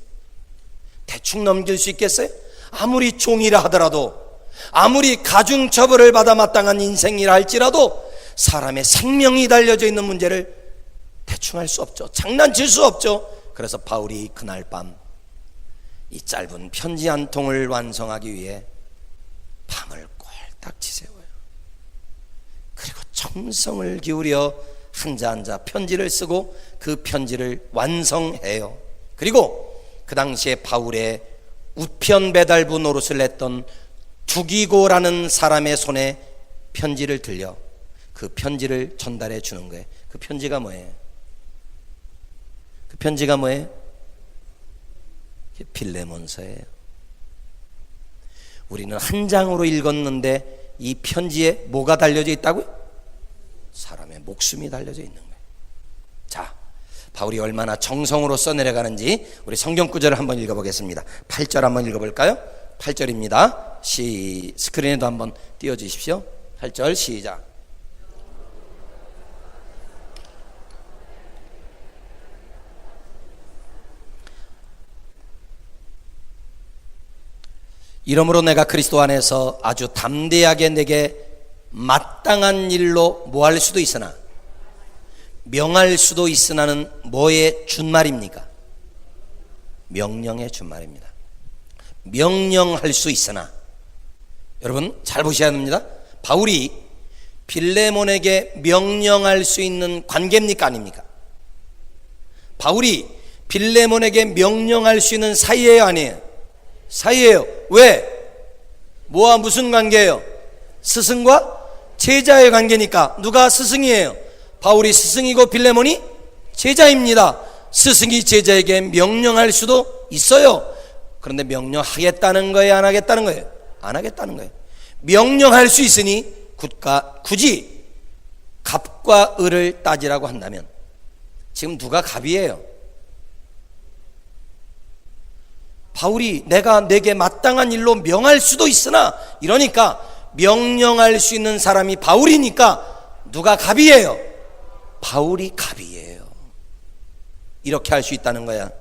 대충 넘길 수 있겠어요? 아무리 종이라 하더라도, 아무리 가중처벌을 받아 마땅한 인생이라 할지라도 사람의 생명이 달려져 있는 문제를 대충 할 수 없죠. 장난칠 수 없죠. 그래서 바울이 그날 밤 이 짧은 편지 한 통을 완성하기 위해 밤을 꼴딱 지새워요. 그리고 정성을 기울여 한자 한자 편지를 쓰고 그 편지를 완성해요. 그리고 그 당시에 바울의 우편 배달부 노릇을 했던 두기고라는 사람의 손에 편지를 들려 그 편지를 전달해 주는 거예요. 그 편지가 뭐예요? 그 편지가 뭐예요? 빌레몬서예요. 우리는 한 장으로 읽었는데 이 편지에 뭐가 달려져 있다고요? 사람의 목숨이 달려져 있는 거예요. 자, 바울이 얼마나 정성으로 써내려가는지 우리 성경 구절을 한번 읽어보겠습니다. 8절 한번 읽어볼까요? 8절입니다. 스크린에도 한번 띄워주십시오. 8절 시작. 이러므로 내가 그리스도 안에서 아주 담대하게 내게 마땅한 일로 뭐할 수도 있으나 명할 수도 있으나는 뭐의 준말입니까? 명령의 준말입니다. 명령할 수 있으나, 여러분 잘 보셔야 합니다. 바울이 빌레몬에게 명령할 수 있는 관계입니까? 아닙니까? 바울이 빌레몬에게 명령할 수 있는 사이예요? 아니에요? 사이예요. 왜? 뭐와 무슨 관계예요? 스승과 제자의 관계니까. 누가 스승이에요? 바울이 스승이고 빌레몬이 제자입니다. 스승이 제자에게 명령할 수도 있어요. 그런데 명령하겠다는 거예요? 안 하겠다는 거예요? 안 하겠다는 거예요. 명령할 수 있으니 굳이 갑과 을을 따지라고 한다면 지금 누가 갑이에요? 바울이 내게 마땅한 일로 명할 수도 있으나, 이러니까 명령할 수 있는 사람이 바울이니까 누가 갑이에요? 바울이 갑이에요. 이렇게 할 수 있다는 거야.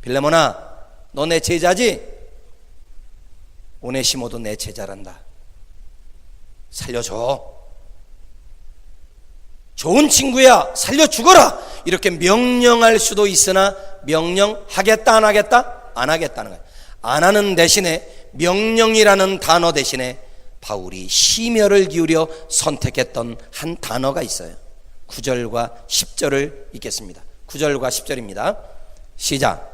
빌레몬아, 너 내 제자지? 오네시모도 내 제자란다. 살려줘. 좋은 친구야, 살려주거라. 이렇게 명령할 수도 있으나 명령하겠다 안 하겠다? 안 하겠다는 거예요. 안 하는 대신에, 명령이라는 단어 대신에 바울이 심혈을 기울여 선택했던 한 단어가 있어요. 9절과 10절을 읽겠습니다. 9절과 10절입니다. 시작.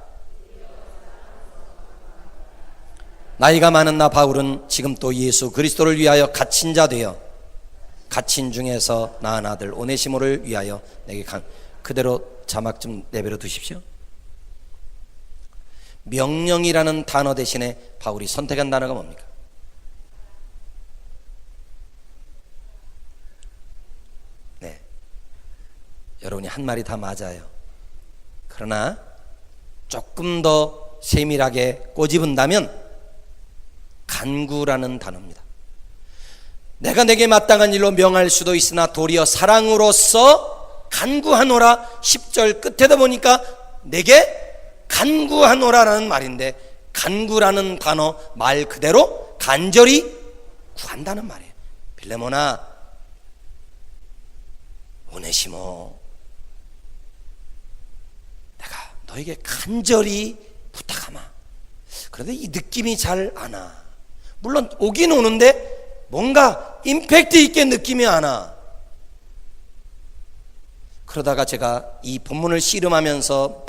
나이가 많은 나 바울은 지금 또 예수 그리스도를 위하여 갇힌 자 되어 갇힌 중에서 낳은 아들 오네시모를 위하여 내게 그대로 자막 좀 내버려 두십시오. 명령이라는 단어 대신에 바울이 선택한 단어가 뭡니까? 네, 여러분이 한 말이 다 맞아요. 그러나 조금 더 세밀하게 꼬집은다면 간구라는 단어입니다. 내가 내게 마땅한 일로 명할 수도 있으나 도리어 사랑으로서 간구하노라. 10절 끝에다 보니까 내게 간구하노라라는 말인데, 간구라는 단어 말 그대로 간절히 구한다는 말이에요. 빌레몬아, 오네시모, 내가 너에게 간절히 부탁하마. 그런데 이 느낌이 잘 안 와. 물론 오긴 오는데 뭔가 임팩트 있게 느낌이 안 와. 그러다가 제가 이 본문을 씨름하면서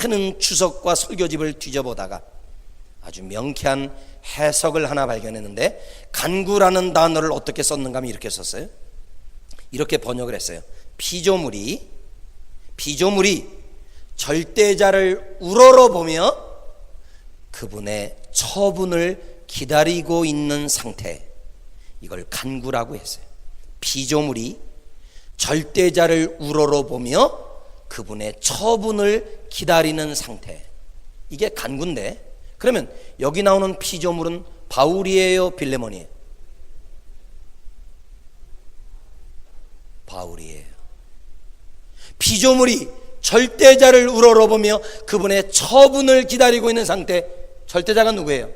많은 주석과 설교집을 뒤져보다가 아주 명쾌한 해석을 하나 발견했는데, 간구라는 단어를 어떻게 썼는가 하면 이렇게 썼어요. 이렇게 번역을 했어요. 피조물이 절대자를 우러러보며 그분의 처분을 기다리고 있는 상태, 이걸 간구라고 했어요. 피조물이 절대자를 우러러보며 그분의 처분을 기다리는 상태, 이게 간구인데, 그러면 여기 나오는 피조물은 바울이에요, 빌레몬이에요? 바울이에요. 피조물이 절대자를 우러러보며 그분의 처분을 기다리고 있는 상태, 절대자가 누구예요?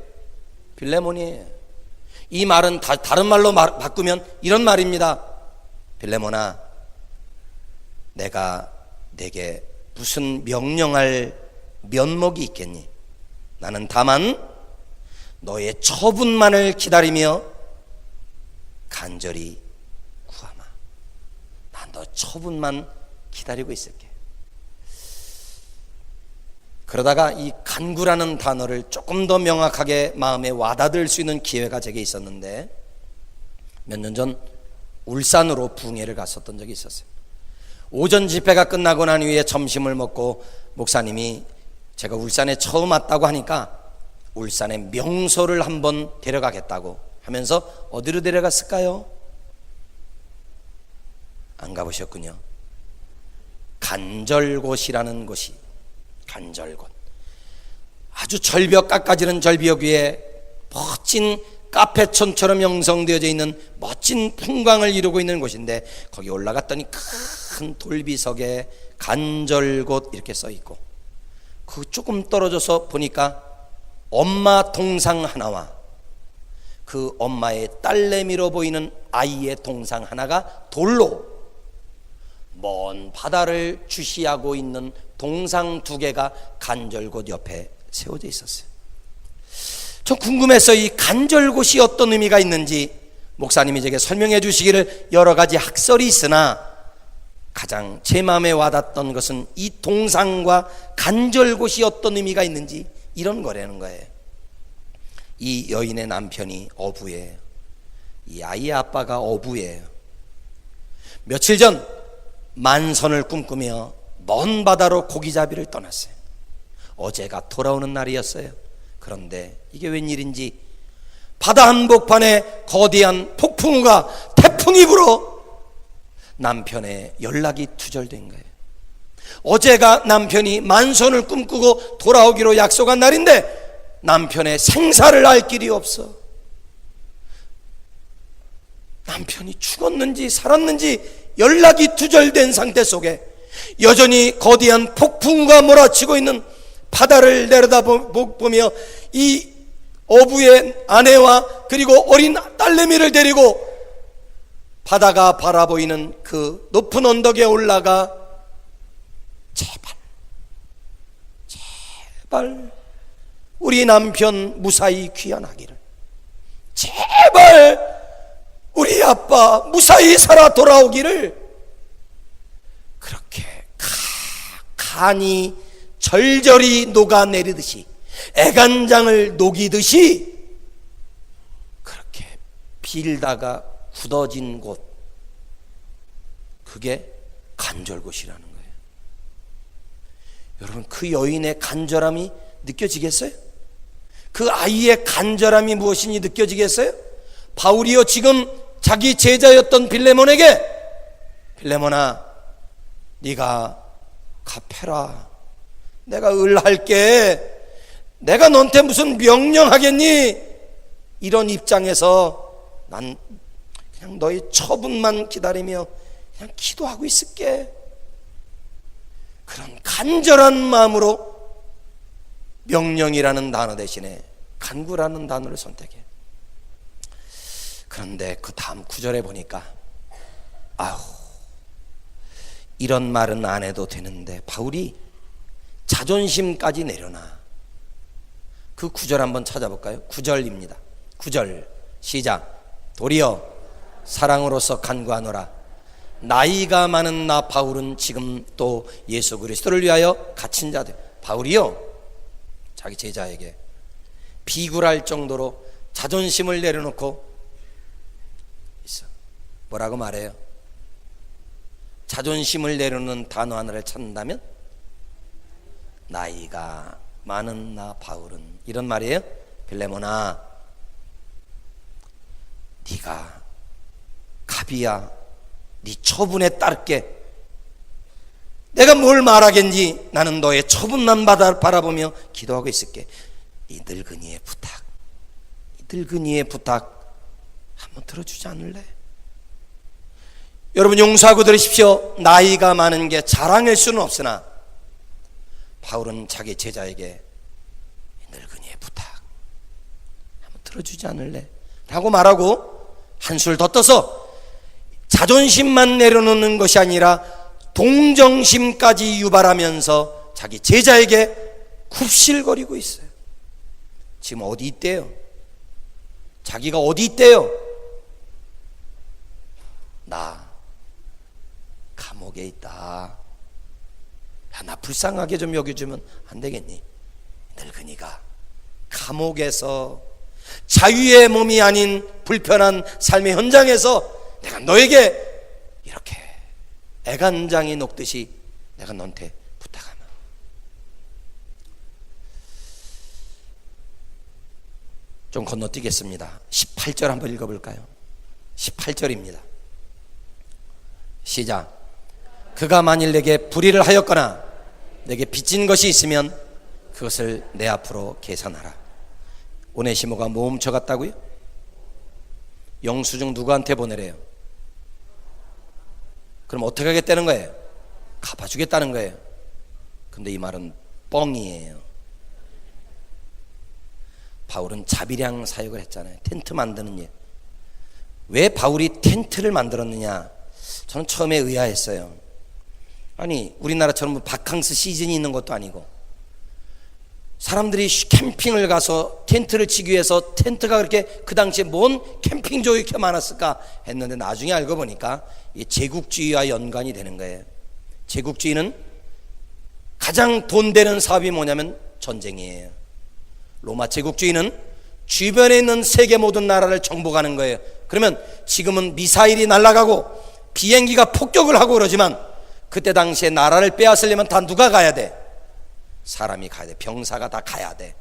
빌레몬이에요. 이 말은 다른 말로 바꾸면 이런 말입니다. 빌레몬아, 내가 내게 무슨 명령할 면목이 있겠니? 나는 다만 너의 처분만을 기다리며 간절히 구하마. 난 너 처분만 기다리고 있을게. 그러다가 이 간구라는 단어를 조금 더 명확하게 마음에 와닿을 수 있는 기회가 제게 있었는데, 몇 년 전 울산으로 부흥회를 갔었던 적이 있었어요. 오전 집회가 끝나고 난 후에 점심을 먹고 목사님이 제가 울산에 처음 왔다고 하니까 울산의 명소를 한번 데려가겠다고 하면서 어디로 데려갔을까요? 안 가보셨군요. 간절곶이라는 곳이, 간절곶, 아주 절벽 깎아지는 절벽 위에 멋진 카페촌처럼 형성되어져 있는 멋진 풍광을 이루고 있는 곳인데, 거기 올라갔더니 큰 돌비석에 간절곶 이렇게 써 있고, 그 조금 떨어져서 보니까 엄마 동상 하나와 그 엄마의 딸내미로 보이는 아이의 동상 하나가 돌로 먼 바다를 주시하고 있는 동상 두 개가 간절곶 옆에 세워져 있었어요. 전 궁금해서 이 간절곶이 어떤 의미가 있는지 목사님이 제게 설명해 주시기를 여러 가지 학설이 있으나, 가장 제 마음에 와닿던 것은 이 동상과 간절곶이 어떤 의미가 있는지 이런 거라는 거예요. 이 여인의 남편이 어부예요. 이 아이의 아빠가 어부예요. 며칠 전 만선을 꿈꾸며 먼 바다로 고기잡이를 떠났어요. 어제가 돌아오는 날이었어요. 그런데 이게 웬일인지 바다 한복판에 거대한 폭풍우가, 태풍이 불어 남편의 연락이 두절된 거예요. 어제가 남편이 만선을 꿈꾸고 돌아오기로 약속한 날인데 남편의 생사를 알 길이 없어. 남편이 죽었는지 살았는지 연락이 두절된 상태 속에 여전히 거대한 폭풍우가 몰아치고 있는 바다를 내려다보며 이 어부의 아내와 그리고 어린 딸내미를 데리고 바다가 바라보이는 그 높은 언덕에 올라가 제발 우리 남편 무사히 귀환하기를, 제발 우리 아빠 무사히 살아 돌아오기를, 그렇게 간이 절절히 녹아내리듯이, 애간장을 녹이듯이 그렇게 빌다가 굳어진 곳, 그게 간절곶이라는 거예요. 여러분, 그 여인의 간절함이 느껴지겠어요? 그 아이의 간절함이 무엇인지 느껴지겠어요? 바울이요, 지금 자기 제자였던 빌레몬에게, 빌레몬아, 네가 갚해라, 내가 을할게, 내가 너한테 무슨 명령하겠니? 이런 입장에서 난 그냥 너의 처분만 기다리며 그냥 기도하고 있을게. 그런 간절한 마음으로 명령이라는 단어 대신에 간구라는 단어를 선택해. 그런데 그 다음 구절에 보니까 아우, 이런 말은 안 해도 되는데 바울이 자존심까지 내려놔. 그 구절 한번 찾아볼까요? 9절입니다. 9절 시작. 도리어 사랑으로서 간구하노라. 나이가 많은 나 바울은 지금 또 예수 그리스도를 위하여 갇힌 자들. 바울이요, 자기 제자에게 비굴할 정도로 자존심을 내려놓고 있어. 뭐라고 말해요? 자존심을 내려놓는 단어 하나를 찾는다면 나이가 많은 나 바울은, 이런 말이에요. 빌레몬아, 네가 갑이야. 네 처분에 따를게. 내가 뭘 말하겠니? 나는 너의 처분만 바라보며 기도하고 있을게. 이 늙은이의 부탁, 이 늙은이의 부탁 한번 들어주지 않을래? 여러분 용서하고 들으십시오. 나이가 많은 게 자랑일 수는 없으나 바울은 자기 제자에게 이 늙은이의 부탁 한번 들어주지 않을래? 라고 말하고 한술 더 떠서 자존심만 내려놓는 것이 아니라 동정심까지 유발하면서 자기 제자에게 굽실거리고 있어요. 지금 어디 있대요? 자기가 어디 있대요? 나 감옥에 있다. 야, 나 불쌍하게 좀 여겨주면 안 되겠니? 늙은이가 감옥에서 자유의 몸이 아닌 불편한 삶의 현장에서 내가 너에게 이렇게 애간장이 녹듯이 내가 너한테 부탁하면, 좀 건너뛰겠습니다. 18절 한번 읽어볼까요? 18절입니다. 시작. 그가 만일 내게 불의를 하였거나 내게 빚진 것이 있으면 그것을 내 앞으로 계산하라. 오네시모가 뭐 훔쳐갔다고요? 영수증 누구한테 보내래요? 그럼 어떻게 하겠다는 거예요? 갚아주겠다는 거예요. 근데 이 말은 뻥이에요. 바울은 자비량 사역을 했잖아요. 텐트 만드는 일. 왜 바울이 텐트를 만들었느냐? 저는 처음에 의아했어요. 아니, 우리나라처럼 바캉스 시즌이 있는 것도 아니고 사람들이 캠핑을 가서 텐트를 치기 위해서, 텐트가 그렇게 그 당시에 뭔 캠핑場이렇게 많았을까 했는데 나중에 알고 보니까 이 제국주의와 연관이 되는 거예요. 제국주의는 가장 돈 되는 사업이 뭐냐면 전쟁이에요. 로마 제국주의는 주변에 있는 세계 모든 나라를 정복하는 거예요. 그러면 지금은 미사일이 날아가고 비행기가 폭격을 하고 그러지만 그때 당시에 나라를 빼앗으려면 다 누가 가야 돼? 사람이 가야 돼. 병사가 다 가야 돼.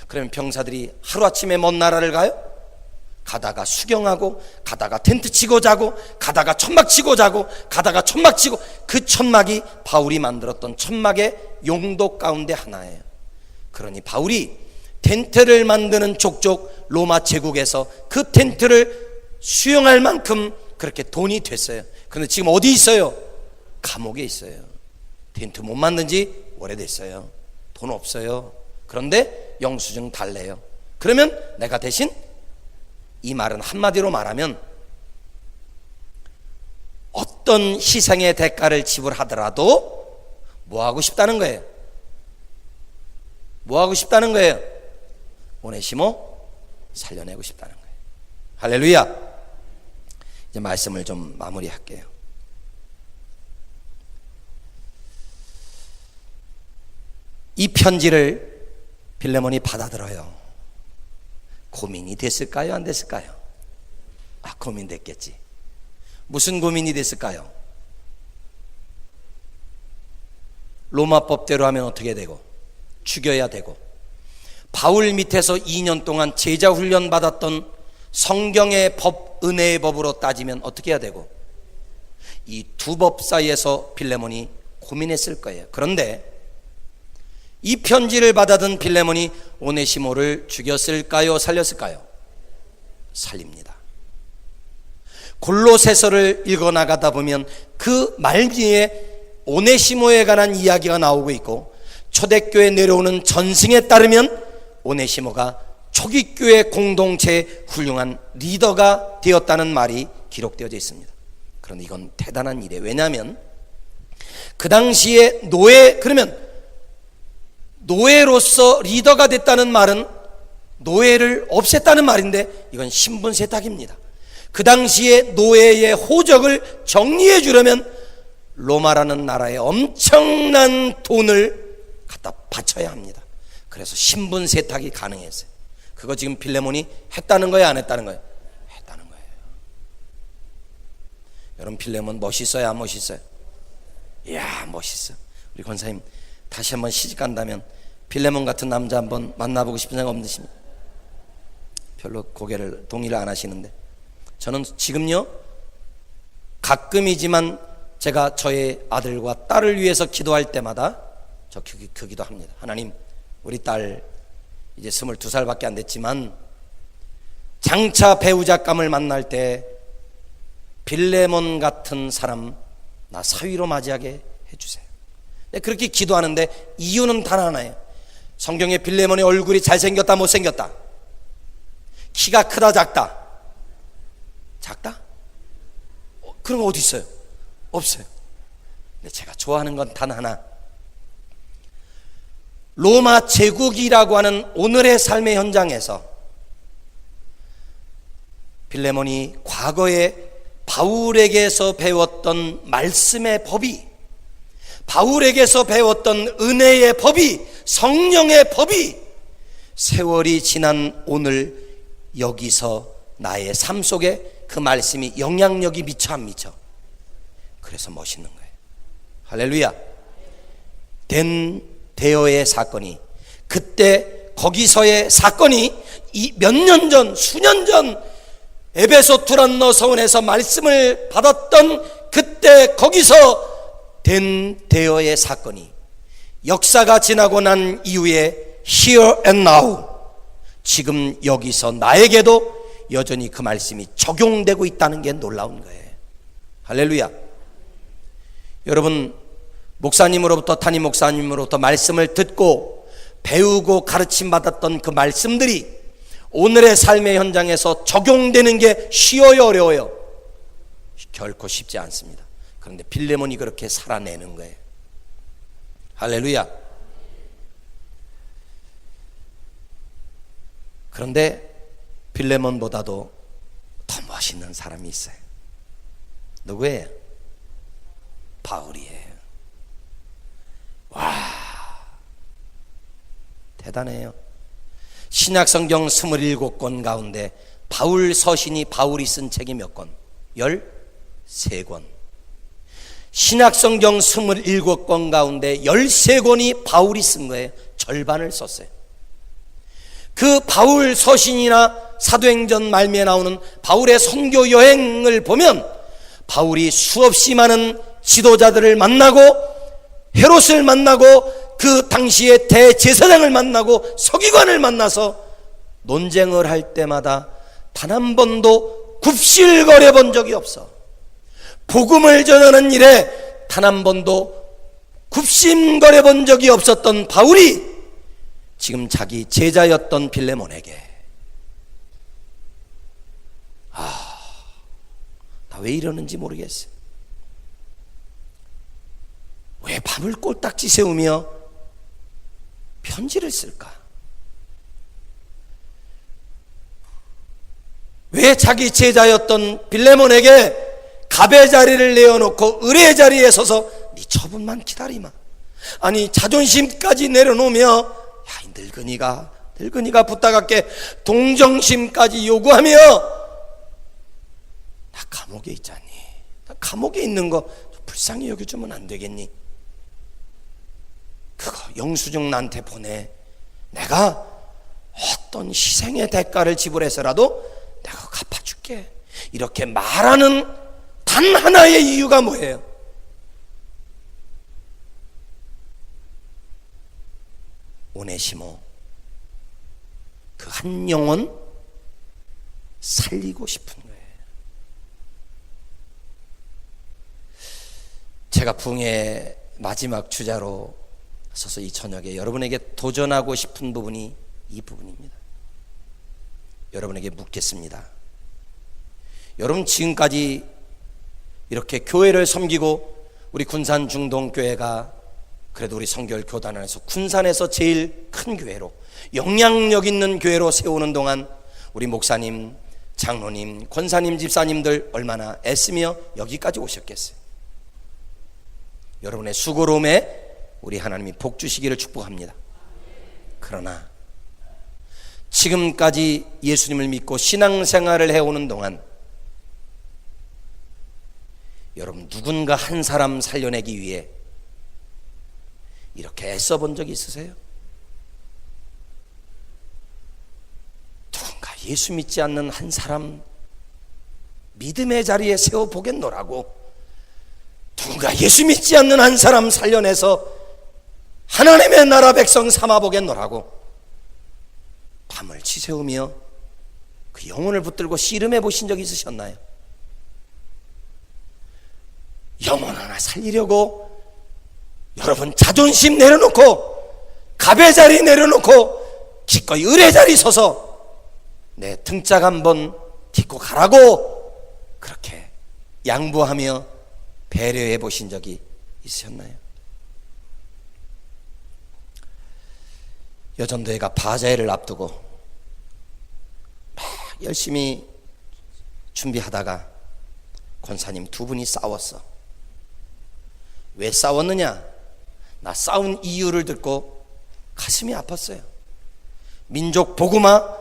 그러면 병사들이 하루아침에 먼 나라를 가요? 가다가 수경하고, 가다가 텐트 치고 자고, 가다가 천막 치고 자고, 가다가 천막 치고, 그 천막이 바울이 만들었던 천막의 용도 가운데 하나예요. 그러니 바울이 텐트를 만드는 족족 로마 제국에서 그 텐트를 수용할 만큼 그렇게 돈이 됐어요. 그런데 지금 어디 있어요? 감옥에 있어요. 텐트 못 만든 지 오래됐어요. 돈 없어요. 그런데 영수증 달래요. 그러면 내가 대신, 이 말은 한마디로 말하면 어떤 희생의 대가를 지불하더라도 뭐 하고 싶다는 거예요? 뭐 하고 싶다는 거예요? 오네시모 살려내고 싶다는 거예요. 할렐루야. 이제 말씀을 좀 마무리할게요. 이 편지를 빌레몬이 받아들어요. 고민이 됐을까요? 안 됐을까요? 고민됐겠지. 무슨 고민이 됐을까요? 로마 법대로 하면 어떻게 되고? 죽여야 되고, 바울 밑에서 2년 동안 제자 훈련 받았던 성경의 법, 은혜의 법으로 따지면 어떻게 해야 되고, 이 두 법 사이에서 빌레몬이 고민했을 거예요. 그런데 이 편지를 받아든 빌레몬이 오네시모를 죽였을까요? 살렸을까요? 살립니다. 골로새서를 읽어나가다 보면 그 말미에 오네시모에 관한 이야기가 나오고 있고, 초대교회 내려오는 전승에 따르면 오네시모가 초기교회 공동체의 훌륭한 리더가 되었다는 말이 기록되어져 있습니다. 그런데 이건 대단한 일이에요. 왜냐하면 그 당시에 그러면 노예로서 리더가 됐다는 말은 노예를 없앴다는 말인데, 이건 신분 세탁입니다. 그 당시에 노예의 호적을 정리해 주려면 로마라는 나라에 엄청난 돈을 갖다 바쳐야 합니다. 그래서 신분 세탁이 가능했어요. 그거 지금 빌레몬이 했다는 거예요, 안 했다는 거예요? 했다는 거예요. 여러분, 빌레몬 멋있어요, 안 멋있어요? 이야, 멋있어. 우리 권사님 다시 한번 시집 간다면 빌레몬 같은 남자 한번 만나보고 싶은 생각 없으십니까? 별로 고개를 동의를 안 하시는데, 저는 지금요 가끔이지만 제가 저의 아들과 딸을 위해서 기도할 때마다 저 그 기도합니다. 하나님, 우리 딸 이제 22살밖에 안 됐지만 장차 배우자감을 만날 때 빌레몬 같은 사람 나 사위로 맞이하게 해주세요. 그렇게 기도하는데 이유는 단 하나예요. 성경에 빌레몬의 얼굴이 잘생겼다 못생겼다? 키가 크다 작다? 작다? 그런 거 어디 있어요? 없어요. 근데 제가 좋아하는 건 단 하나, 로마 제국이라고 하는 오늘의 삶의 현장에서 빌레몬이 과거에 바울에게서 배웠던 말씀의 법이, 바울에게서 배웠던 은혜의 법이, 성령의 법이 세월이 지난 오늘 여기서 나의 삶 속에 그 말씀이 영향력이 미쳐 안 미쳐? 그래서 멋있는 거예요. 할렐루야. 대여의 사건이, 그때 거기서의 사건이 몇 년 전, 수년 전 에베소 두란노 서원에서 말씀을 받았던 그때 거기서 된 대여의 사건이 역사가 지나고 난 이후에 here and now, 지금 여기서 나에게도 여전히 그 말씀이 적용되고 있다는 게 놀라운 거예요. 할렐루야. 여러분, 목사님으로부터, 담임 목사님으로부터 말씀을 듣고 배우고 가르침 받았던 그 말씀들이 오늘의 삶의 현장에서 적용되는 게 쉬워요, 어려워요? 결코 쉽지 않습니다. 그런데 빌레몬이 그렇게 살아내는 거예요. 할렐루야. 그런데 빌레몬보다도 더 멋있는 사람이 있어요. 누구예요? 바울이에요. 와, 대단해요. 신약성경 27권 가운데 바울 서신이, 바울이 쓴 책이 몇 권? 13권. 신약성경 27권 가운데 13권이 바울이 쓴 거예요. 절반을 썼어요. 그 바울 서신이나 사도행전 말미에 나오는 바울의 선교 여행을 보면 바울이 수없이 많은 지도자들을 만나고 헤롯을 만나고 그 당시의 대제사장을 만나고 서기관을 만나서 논쟁을 할 때마다 단 한 번도 굽실거려 본 적이 없어. 복음을 전하는 일에 단 한 번도 굽심거려 본 적이 없었던 바울이 지금 자기 제자였던 빌레몬에게, 나 왜 이러는지 모르겠어요. 왜 밤을 꼴딱지 세우며 편지를 쓸까? 왜 자기 제자였던 빌레몬에게 갑의 자리를 내어놓고 을의 자리에 서서 네 처분만 기다리마, 아니 자존심까지 내려놓으며, 야, 이 늙은이가 부탁할게, 동정심까지 요구하며, 나 감옥에 있잖니, 나 감옥에 있는 거 불쌍히 여겨주면 안 되겠니? 그거 영수증 나한테 보내, 내가 어떤 희생의 대가를 지불해서라도 내가 갚아줄게. 이렇게 말하는 단 하나의 이유가 뭐예요? 오네시모, 그 한 영혼 살리고 싶은 거예요. 제가 부흥의 마지막 주자로 서서 이 저녁에 여러분에게 도전하고 싶은 부분이 이 부분입니다. 여러분에게 묻겠습니다. 여러분 지금까지 이렇게 교회를 섬기고 우리 군산 중동교회가 그래도 우리 성결 교단 안에서 군산에서 제일 큰 교회로 영향력 있는 교회로 세우는 동안 우리 목사님, 장로님, 권사님, 집사님들 얼마나 애쓰며 여기까지 오셨겠어요. 여러분의 수고로움에 우리 하나님이 복 주시기를 축복합니다. 그러나 지금까지 예수님을 믿고 신앙생활을 해오는 동안 여러분 누군가 한 사람 살려내기 위해 이렇게 애써 본 적이 있으세요? 누군가 예수 믿지 않는 한 사람 믿음의 자리에 세워보겠노라고, 누군가 예수 믿지 않는 한 사람 살려내서 하나님의 나라 백성 삼아보겠노라고 밤을 지새우며 그 영혼을 붙들고 씨름해 보신 적이 있으셨나요? 영혼 하나 살리려고 여러분 자존심 내려놓고 갑의 자리 내려놓고 기꺼이 을의 자리 서서 내 등짝 한번 딛고 가라고 그렇게 양보하며 배려해 보신 적이 있으셨나요? 여전도회가 바자회를 앞두고 막 열심히 준비하다가 권사님 두 분이 싸웠어. 왜 싸웠느냐? 나 싸운 이유를 듣고 가슴이 아팠어요. 민족 복음화,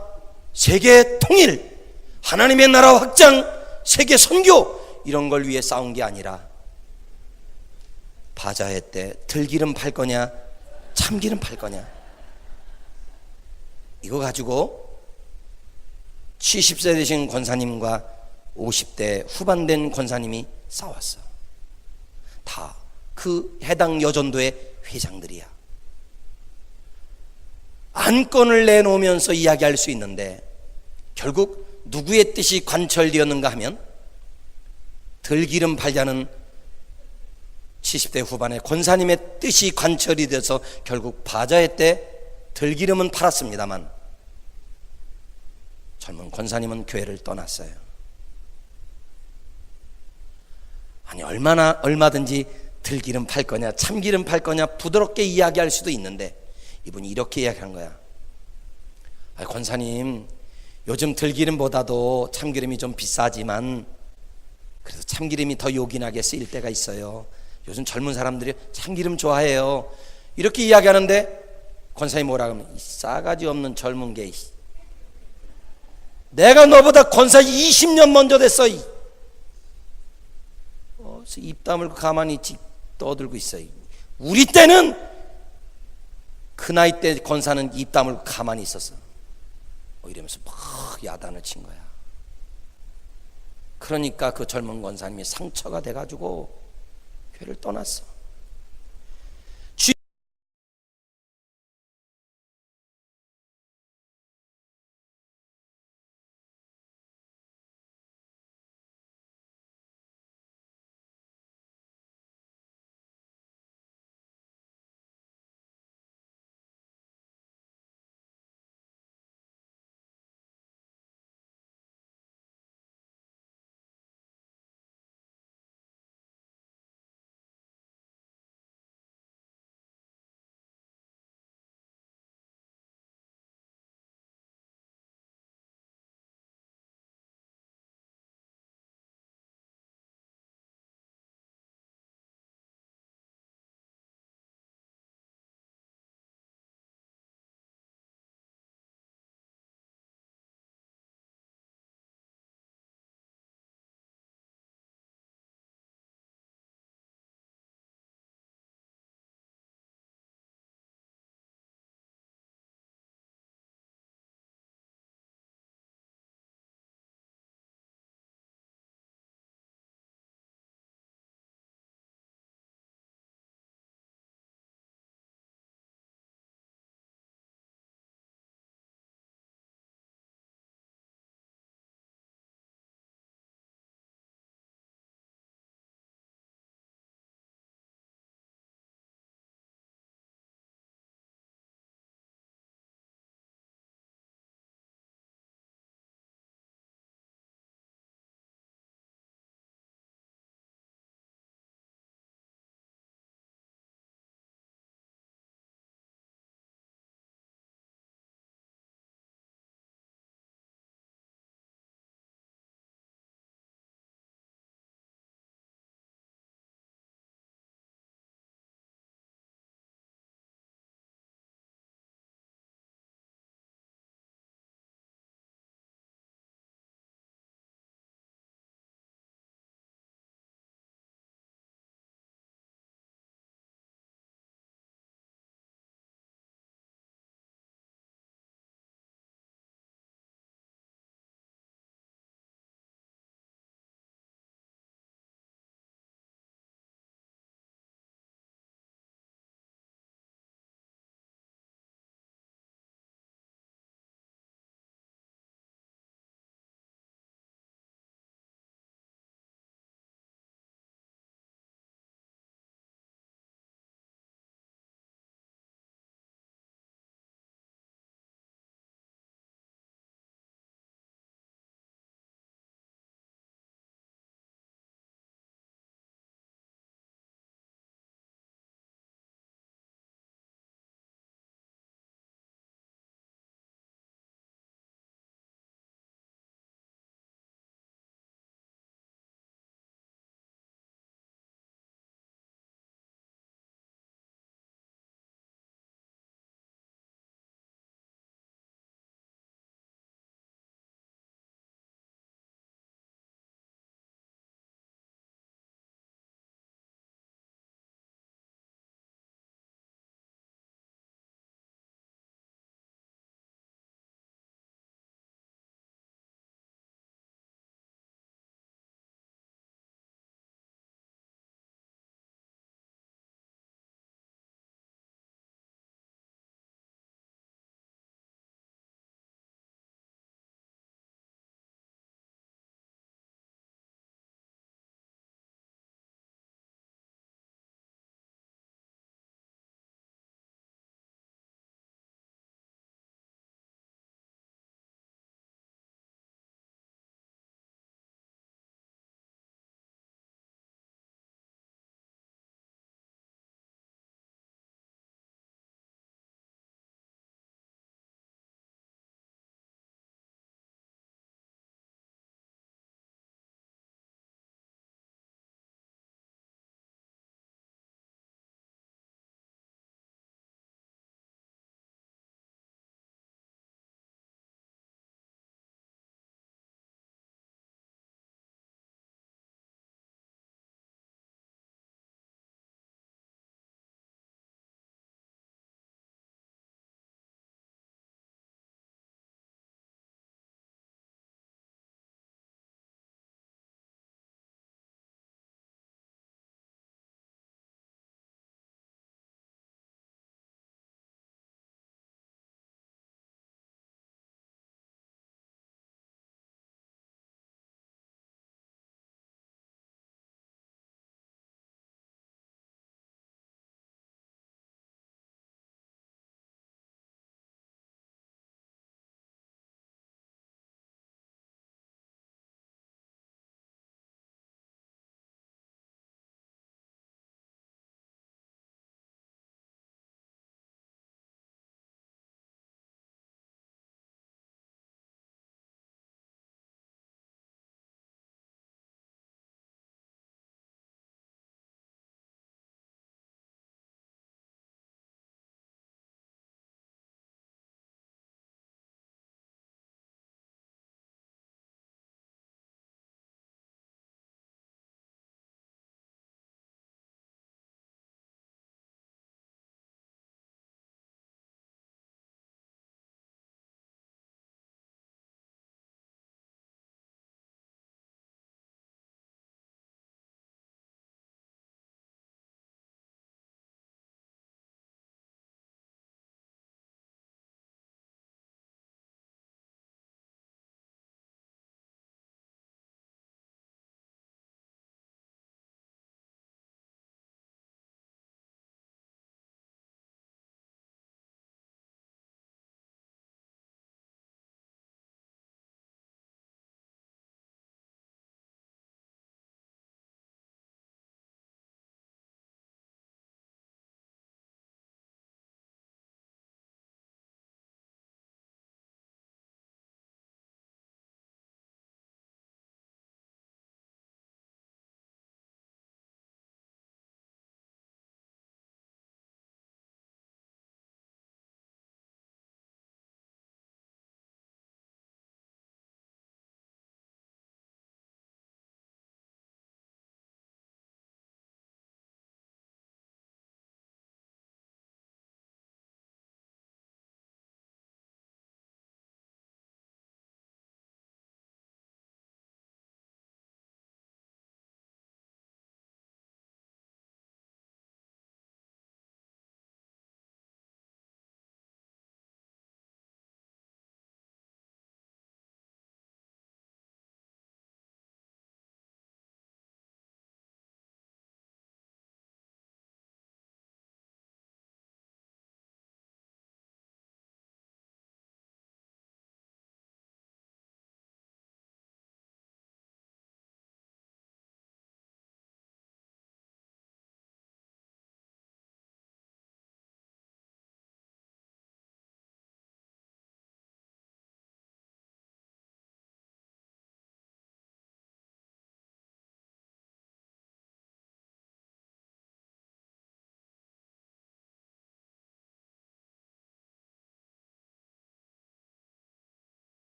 세계 통일, 하나님의 나라 확장, 세계 선교 이런 걸 위해 싸운 게 아니라 바자회 때 들기름 팔 거냐 참기름 팔 거냐 이거 가지고 70세 되신 권사님과 50대 후반 된 권사님이 싸웠어. 다 그 해당 여전도의 회장들이야. 안건을 내놓으면서 이야기할 수 있는데 결국 누구의 뜻이 관철되었는가 하면 들기름 팔자는 70대 후반의 권사님의 뜻이 관철이 돼서 결국 바자회 때 들기름은 팔았습니다만 젊은 권사님은 교회를 떠났어요. 아니 얼마든지 들기름 팔 거냐 참기름 팔 거냐 부드럽게 이야기할 수도 있는데 이분이 이렇게 이야기한 거야. 권사님, 요즘 들기름보다도 참기름이 좀 비싸지만 그래서 참기름이 더 요긴하게 쓰일 때가 있어요. 요즘 젊은 사람들이 참기름 좋아해요. 이렇게 이야기하는데 권사님 뭐라 하면 이 싸가지 없는 젊은 게 내가 너보다 권사 20년 먼저 됐어. 입 다물고 가만히 떠들고 있어. 우리 때는 그 나이 때 권사는 입 다물고 가만히 있었어. 이러면서 막 야단을 친 거야. 그러니까 그 젊은 권사님이 상처가 돼가지고 교회를 떠났어.